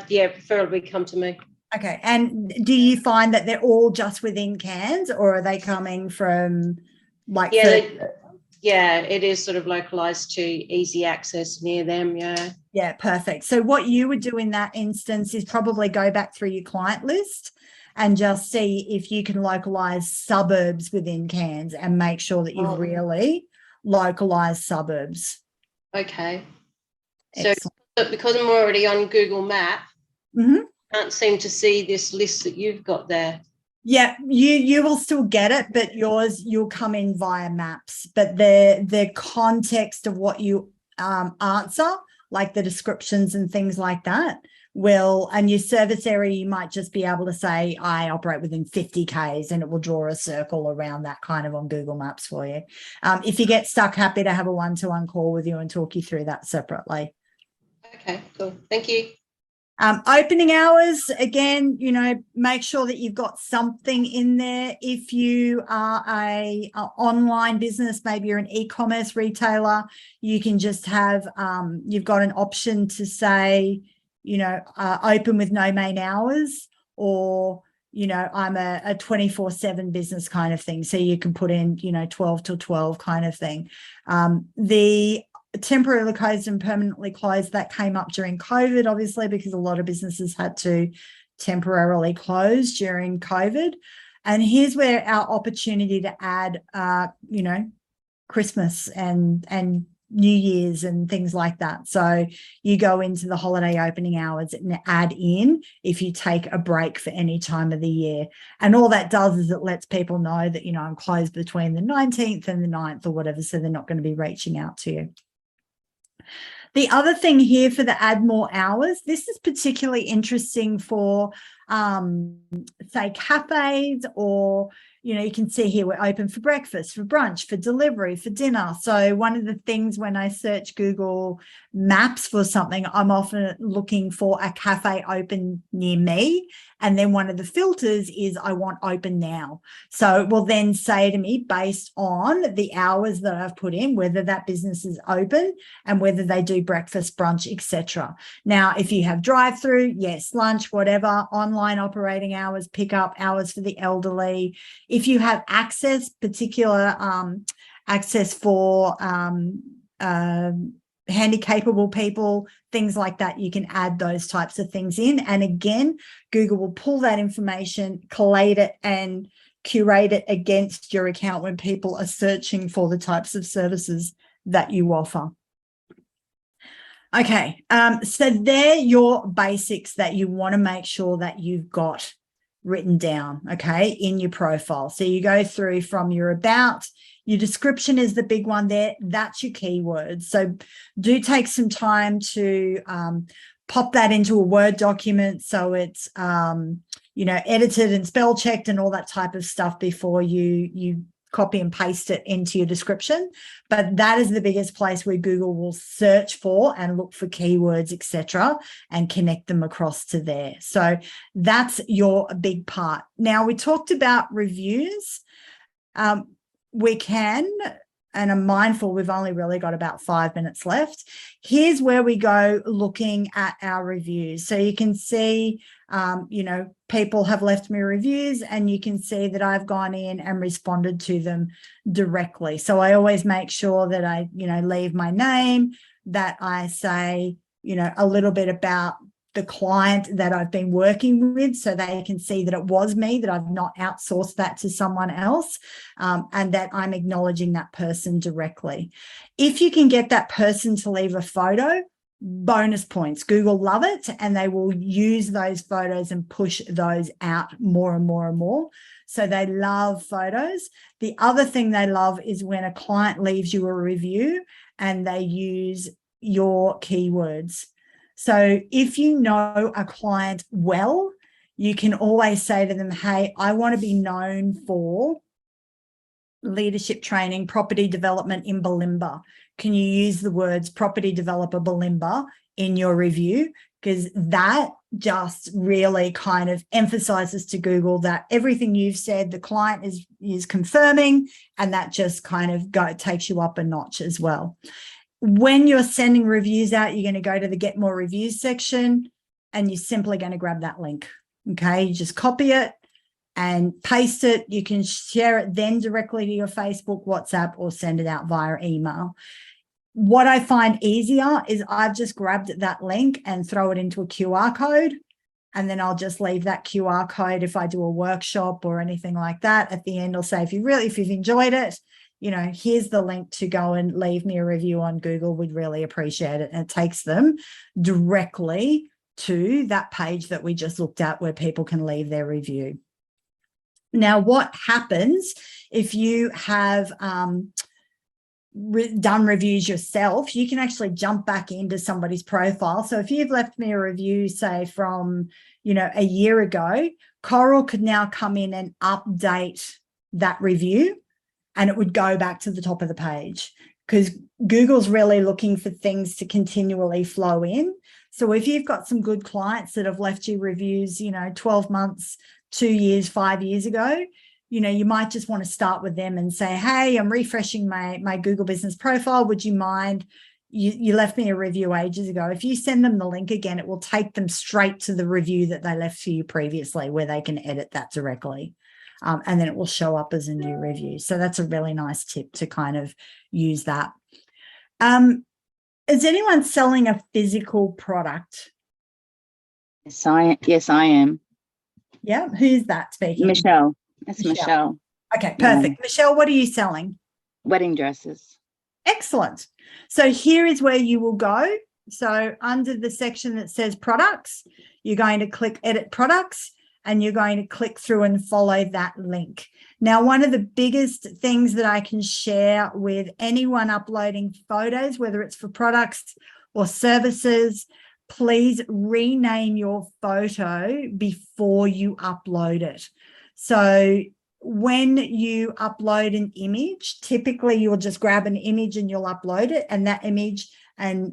Yeah, preferably come to me. Okay. And do you find that they're all just within Cairns, or are they coming from like? Yeah, it is sort of localized to easy access near them. Yeah, perfect. So what you would do in that instance is probably go back through your client list and just see if you can localize suburbs within Cairns and make sure that you've really localized suburbs. Okay. Excellent. So because I'm already on Google Map, I can't seem to see this list that you've got there. Yeah, you will still get it, but you'll come in via maps. But the context of what you answer, like the descriptions and things like that, and your service area, you might just be able to say, I operate within 50 Ks, and it will draw a circle around that kind of on Google Maps for you. If you get stuck, happy to have a one-to-one call with you and talk you through that separately. Okay, cool. Thank you. Opening hours, again, make sure that you've got something in there. If you are a online business, maybe you're an e-commerce retailer, you can just have, you've got an option to say, open with no main hours, or, I'm a 24/7 business kind of thing. So you can put in, 12 till 12 kind of thing. The temporarily closed and permanently closed, that came up during COVID, obviously, because a lot of businesses had to temporarily close during COVID. And here's where our opportunity to add, Christmas and New Year's and things like that. So you go into the holiday opening hours and add in if you take a break for any time of the year. And all that does is it lets people know that, I'm closed between the 19th and the 9th or whatever, so they're not going to be reaching out to you. The other thing here for the add more hours, this is particularly interesting for, say, cafes, or, you know, you can see here we're open for breakfast, for brunch, for delivery, for dinner. So one of the things when I search Google Maps for something, I'm often looking for a cafe open near me. And then one of the filters is I want open now. So it will then say to me, based on the hours that I've put in, whether that business is open and whether they do breakfast, brunch, etc. Now, if you have drive-through, yes, lunch, whatever, online operating hours, pickup hours for the elderly. If you have access, particular access for handy-capable people, things like that, you can add those types of things in. And again, Google will pull that information, collate it, and curate it against your account when people are searching for the types of services that you offer. Okay, so they're your basics that you want to make sure that you've got written down, okay, in your profile. So you go through from your about. Your description is the big one there. That's your keywords. So do take some time to pop that into a Word document so it's, you know, edited and spell checked and all that type of stuff before you copy and paste it into your description. But that is the biggest place where Google will search for and look for keywords, etc., and connect them across to there. So that's your big part. Now, we talked about reviews. We can, and I'm mindful we've only really got about 5 minutes left. Here's where we go looking at our reviews. So you can see, you know, people have left me reviews, and you can see that I've gone in and responded to them directly. So I always make sure that I, you know, leave my name, that I say, you know, a little bit about the client that I've been working with, so they can see that it was me, that I've not outsourced that to someone else, and that I'm acknowledging that person directly. If you can get that person to leave a photo, bonus points. Google love it, and they will use those photos and push those out more and more and more. So they love photos. The other thing they love is when a client leaves you a review and they use your keywords. So if you know a client well, you can always say to them, hey, I want to be known for leadership training, property development in Bulimba. Can you use the words property developer Bulimba in your review? Because that just really kind of emphasizes to Google that everything you've said, the client is confirming, and that just kind of takes you up a notch as well. When you're sending reviews out, you're going to go to the Get More Reviews section, and you're simply going to grab that link. Okay, you just copy it and paste it. You can share it then directly to your Facebook, WhatsApp, or send it out via email. What I find easier is I've just grabbed that link and throw it into a QR code, and then I'll just leave that QR code if I do a workshop or anything like that. At the end, I'll say, if you've enjoyed it, you know, here's the link to go and leave me a review on Google. We'd really appreciate it. And it takes them directly to that page that we just looked at where people can leave their review. Now, what happens if you have done reviews yourself? You can actually jump back into somebody's profile. So if you've left me a review, say from, you know, a year ago, Coral could now come in and update that review, and it would go back to the top of the page, because Google's really looking for things to continually flow in. So if you've got some good clients that have left you reviews, you know, 12 months, 2 years, 5 years ago, you know, you might just want to start with them and say, hey, I'm refreshing my Google business profile. Would you mind? You left me a review ages ago. If you send them the link again, it will take them straight to the review that they left for you previously, where they can edit that directly. And then it will show up as a new review. So that's a really nice tip to kind of use that. Is anyone selling a physical product? Yes, I am. Yeah. Who's that speaking? Michelle. That's Michelle. Okay, perfect. Yeah. Michelle, what are you selling? Wedding dresses. Excellent. So here is where you will go. So under the section that says products, you're going to click edit products. and you're going to click through and follow that link. Now, one of the biggest things that I can share with anyone uploading photos, whether it's for products or services, please rename your photo before you upload it. So when you upload an image, typically you'll just grab an image and you'll upload it, and that image, and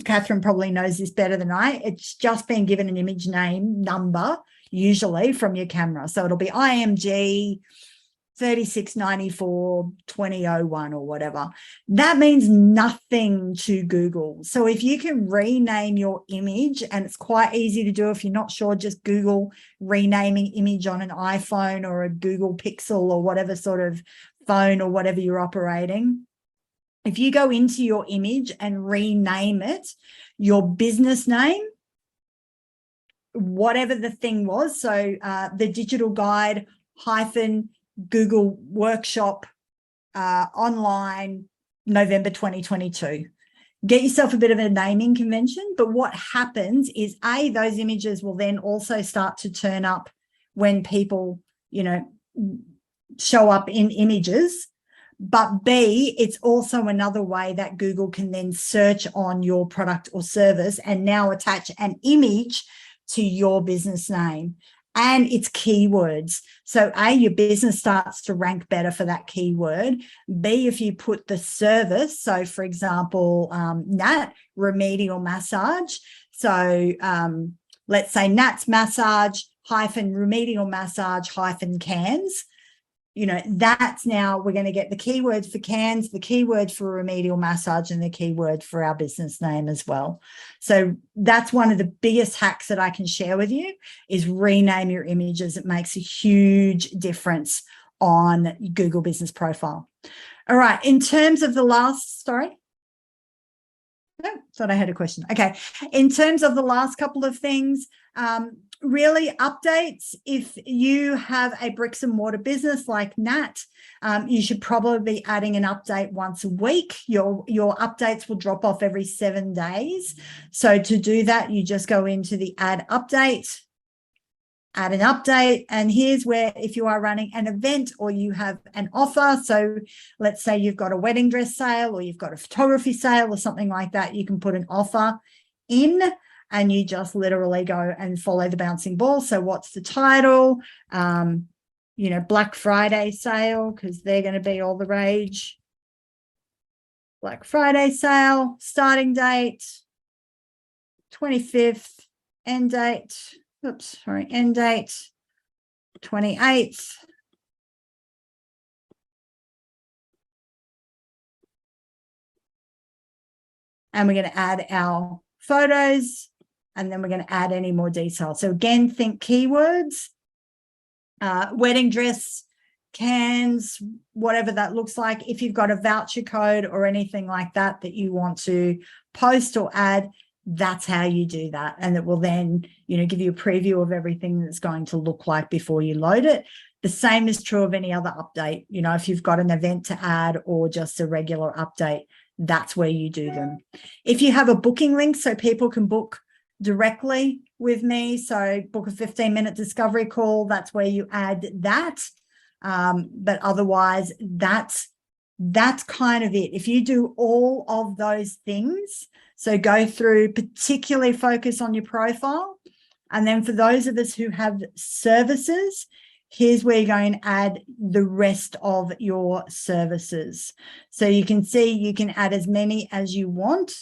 Catherine probably knows this better than I, it's just been given an image name number, usually from your camera. So it'll be IMG 3694 2001 or whatever. That means nothing to Google. So if you can rename your image, and it's quite easy to do, if you're not sure, just Google renaming image on an iPhone or a Google Pixel or whatever sort of phone or whatever you're operating. If you go into your image and rename it, your business name, whatever the thing was, so the digital guide hyphen Google workshop online November 2022. Get yourself a bit of a naming convention, but what happens is those images will then also start to turn up when people, show up in images. But B, it's also another way that Google can then search on your product or service and now attach an image to your business name and its keywords. So A, your business starts to rank better for that keyword. B, if you put the service, so for example, Nat, remedial massage. So let's say Nat's massage hyphen remedial massage hyphen cans. That's now we're going to get the keywords for cans, the keyword for remedial massage, and the keyword for our business name as well. So that's one of the biggest hacks that I can share with you is rename your images. It makes a huge difference on Google Business Profile. All right. In terms of the last, no, thought I had a question. Okay. In terms of the last couple of things, really updates, if you have a bricks and mortar business like Nat, you should probably be adding an update once a week. Your updates will drop off every 7 days. So to do that, you just go into the add update, add an update, and here's where, if you are running an event or you have an offer, so let's say you've got a wedding dress sale or you've got a photography sale or something like that, you can put an offer in and you just literally go and follow the bouncing ball. So what's the title? Black Friday sale, because they're going to be all the rage. Black Friday sale, starting date, 25th, end date, end date, 28th. And we're going to add our photos, and then we're going to add any more detail. So again, think keywords, wedding dress, cans, whatever that looks like. If you've got a voucher code or anything like that that you want to post or add, that's how you do that. And it will then, give you a preview of everything that's going to look like before you load it. The same is true of any other update. If you've got an event to add or just a regular update, that's where you do them. If you have a booking link so people can book directly with me, so book a 15-minute discovery call, that's where you add that. But otherwise, that's kind of it. If you do all of those things, so go through, particularly focus on your profile. And then for those of us who have services, here's where you're going to add the rest of your services. So you can see you can add as many as you want.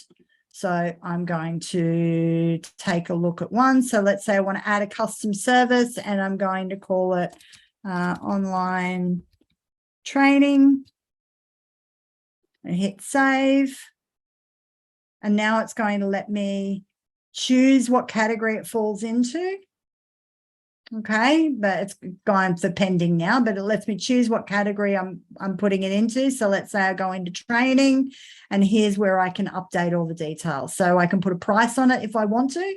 So I'm going to take a look at one. So let's say I want to add a custom service and I'm going to call it online training. And hit save. And now it's going to let me choose what category it falls into. Okay, but it's going for pending now, but it lets me choose what category I'm putting it into. So let's say I go into training, and here's where I can update all the details. So I can put a price on it if I want to.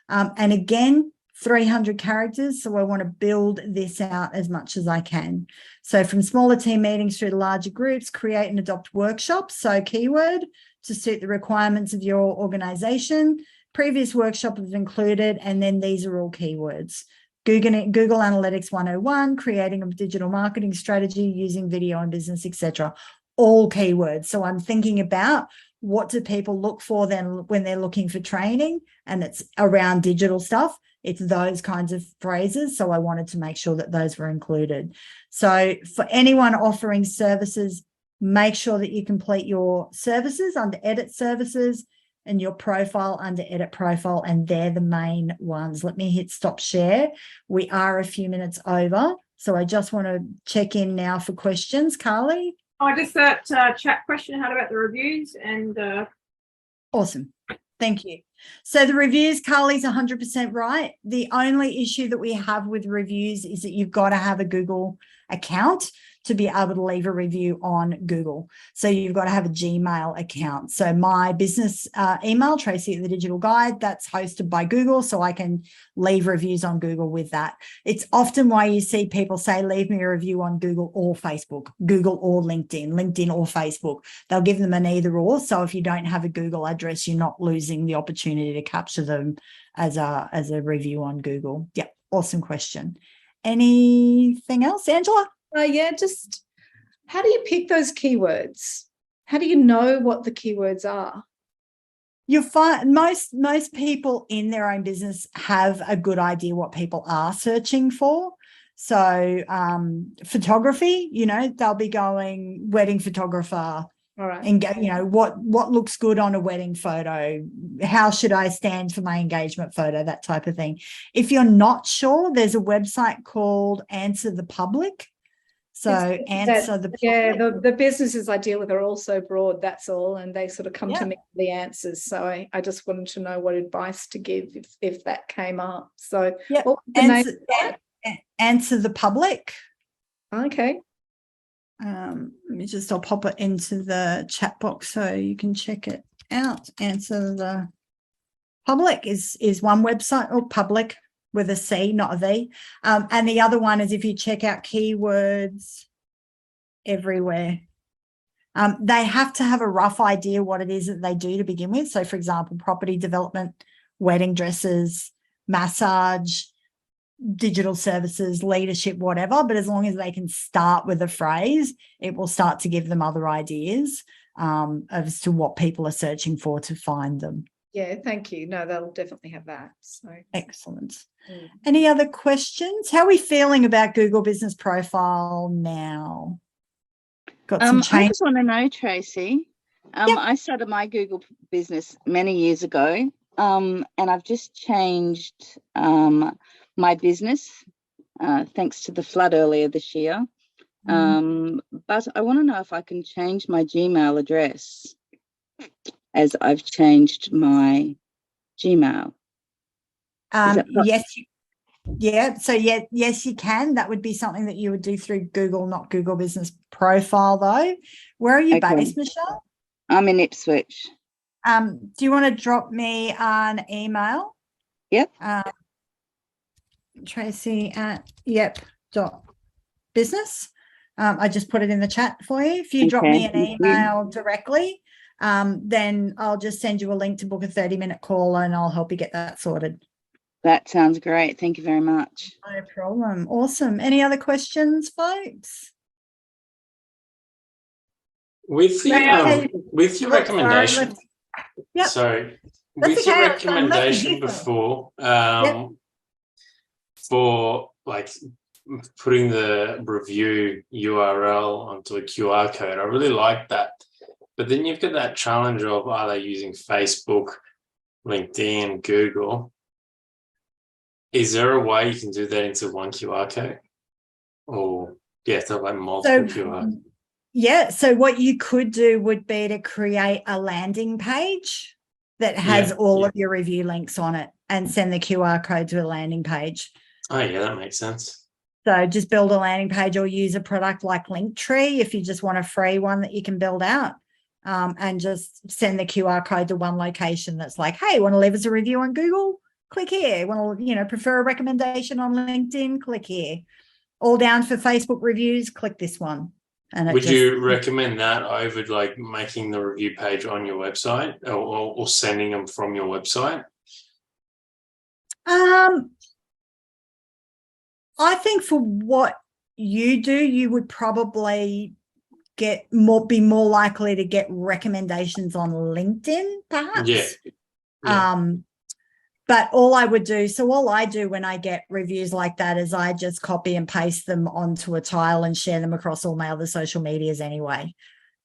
And again, 300 characters. So I want to build this out as much as I can. So from smaller team meetings through to larger groups, create and adopt workshops. So keyword to suit the requirements of your organization. Previous workshop is included, and then these are all keywords. Google Analytics 101, creating a digital marketing strategy using video and business, etc. All keywords. So I'm thinking about what do people look for then when they're looking for training, and it's around digital stuff. It's those kinds of phrases. So I wanted to make sure that those were included. So for anyone offering services, make sure that you complete your services under edit services and your profile under edit profile, and they're the main ones. Let me hit stop share. We are a few minutes over, so I just want to check in now for questions. Carly? Oh, just that chat question had about the reviews and Awesome. Thank you. So the reviews, Carly's 100% right. The only issue that we have with reviews is that you've got to have a Google account to be able to leave a review on Google. So you've got to have a Gmail account. So my business email, Tracy at the Digital Guide, that's hosted by Google, so I can leave reviews on Google with that. It's often why you see people say, leave me a review on Google or Facebook, Google or LinkedIn, LinkedIn or Facebook. They'll give them an either or. So if you don't have a Google address, you're not losing the opportunity to capture them as a review on Google. Yeah, awesome question. Anything else, Angela? Yeah, just how do you pick those keywords? How do you know what the keywords are? You'll find most people in their own business have a good idea what people are searching for. So photography, they'll be going wedding photographer. All right. And what looks good on a wedding photo? How should I stand for my engagement photo? That type of thing. If you're not sure, there's a website called Answer the Public. So answer the public. Yeah, the businesses I deal with are all so broad, that's all, and they sort of come to me with the answers. So I just wanted to know what advice to give if that came up. So what was the name of that? Answer the Public. Okay. Let me I'll pop it into the chat box so you can check it out. Answer the Public is one website, or public with a C, not a V. And the other one is if you check out Keywords Everywhere. They have to have a rough idea what it is that they do to begin with. So, for example, property development, wedding dresses, massage, digital services, leadership, whatever. But as long as they can start with a phrase, it will start to give them other ideas as to what people are searching for to find them. Yeah, thank you. No, they'll definitely have that. So excellent. Any other questions? How are we feeling about Google Business Profile now? Got some change. I just want to know, Tracy. I started my Google business many years ago, and I've just changed my business thanks to the flood earlier this year. But I want to know if I can change my Gmail address as I've changed my Gmail. Yes. Yeah. So yes, you can. That would be something that you would do through Google, not Google Business Profile, though. Where are you based, Michelle? I'm in Ipswich. Do you want to drop me an email? Yep. Tracy@yep.business. I just put it in the chat for you. If you drop me an email directly, then I'll just send you a link to book a 30-minute call and I'll help you get that sorted. That sounds great. Thank you very much. No problem. Awesome. Any other questions, folks? With your recommendation, with your recommendation before, for like putting the review URL onto a QR code, I really like that. But then you've got that challenge of, are they using Facebook, LinkedIn, Google? Is there a way you can do that into one QR code? Or do you have to have like multiple QR? Yeah, so what you could do would be to create a landing page that has all of your review links on it and send the QR code to a landing page. Oh, yeah, that makes sense. So just build a landing page or use a product like Linktree if you just want a free one that you can build out. And just send the QR code to one location that's like, hey, want to leave us a review on Google? Click here. Want to, prefer a recommendation on LinkedIn? Click here. All down for Facebook reviews? Click this one. And would you recommend that over like making the review page on your website or sending them from your website? I think for what you do, you would probably be more likely to get recommendations on LinkedIn, perhaps. Yeah. But all I do when I get reviews like that is I just copy and paste them onto a tile and share them across all my other social medias anyway.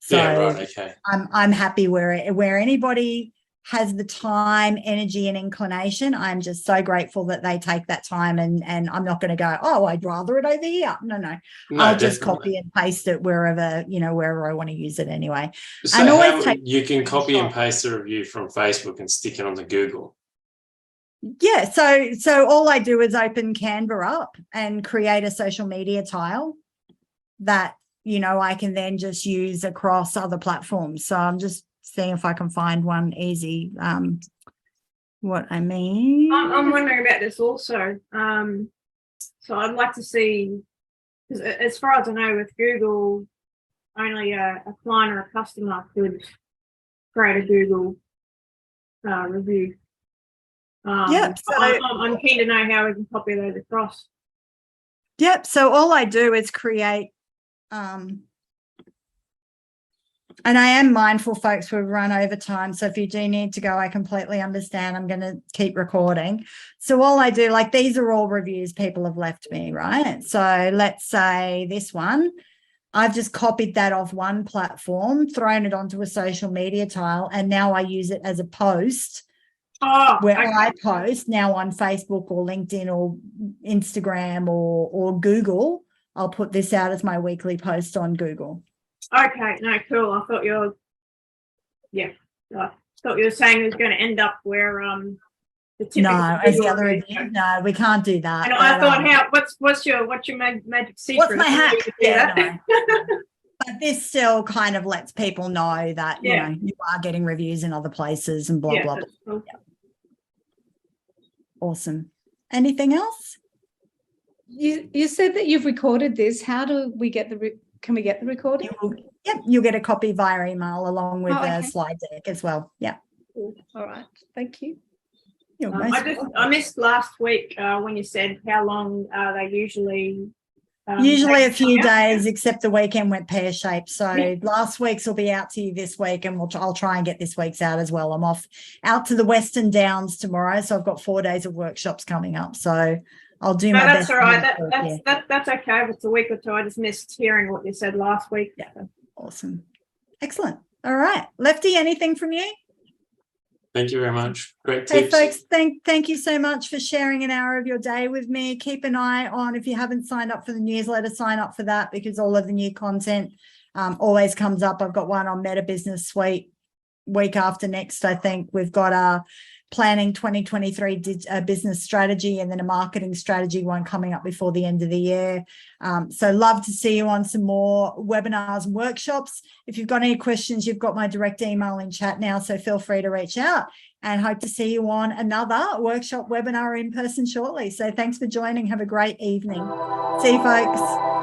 So yeah, right, okay. I'm happy where anybody has the time, energy, and inclination. I'm just so grateful that they take that time, and I'm not going to go, oh, I'd rather it over here. No, I'll just copy and paste it wherever I want to use it anyway. So and always you can copy and paste a review from Facebook and stick it onto Google. Yeah, so all I do is open Canva up and create a social media tile that, I can then just use across other platforms. So I'm just seeing if I can find one easy. What I mean. I'm wondering about this also. So I'd like to see, because as far as I know, with Google, only a client or a customer could create a Google review. Yep. So I'm keen to know how we can copy those across. Yep. So all I do is create, and I am mindful, folks, we've run over time. So if you do need to go, I completely understand. I'm going to keep recording. So all I do, like, these are all reviews people have left me, right? So let's say this one, I've just copied that off one platform, thrown it onto a social media tile, and now I use it as a post. I post now on Facebook or LinkedIn or Instagram or Google. I'll put this out as my weekly post on Google. Okay, no, cool. I thought you were saying it was going to end up where the typical no, we can't do that. And I thought, what's your magic secret? What's my hack? Yeah, no. But this still kind of lets people know that you are getting reviews in other places and blah blah blah. Cool. Yeah. Awesome. Anything else? You said that you've recorded this. How do we get can we get the recording? You'll get a copy via email along with the slide deck as well. Yeah. Cool. All right. Thank you. I missed last week when you said how long they usually. Usually a few days, except the weekend went pear-shaped. So last week's will be out to you this week, and I'll try and get this week's out as well. I'm off out to the Western Downs tomorrow, so I've got 4 days of workshops coming up. So I'll do my best. That's all right. That's okay. If it's a week or two, I just missed hearing what you said last week. Yeah, awesome, excellent. All right, Lefty, anything from you? Thank you very much. Great tips. Hey, folks, thank you so much for sharing an hour of your day with me. Keep an eye on, if you haven't signed up for the newsletter, sign up for that, because all of the new content always comes up. I've got one on Meta Business Suite week after next. I think we've got a planning 2023 business strategy, and then a marketing strategy one coming up before the end of the year. So love to see you on some more webinars and workshops. If you've got any questions, you've got my direct email in chat now, so feel free to reach out, and hope to see you on another workshop webinar in person shortly. So thanks for joining. Have a great evening. See you, folks.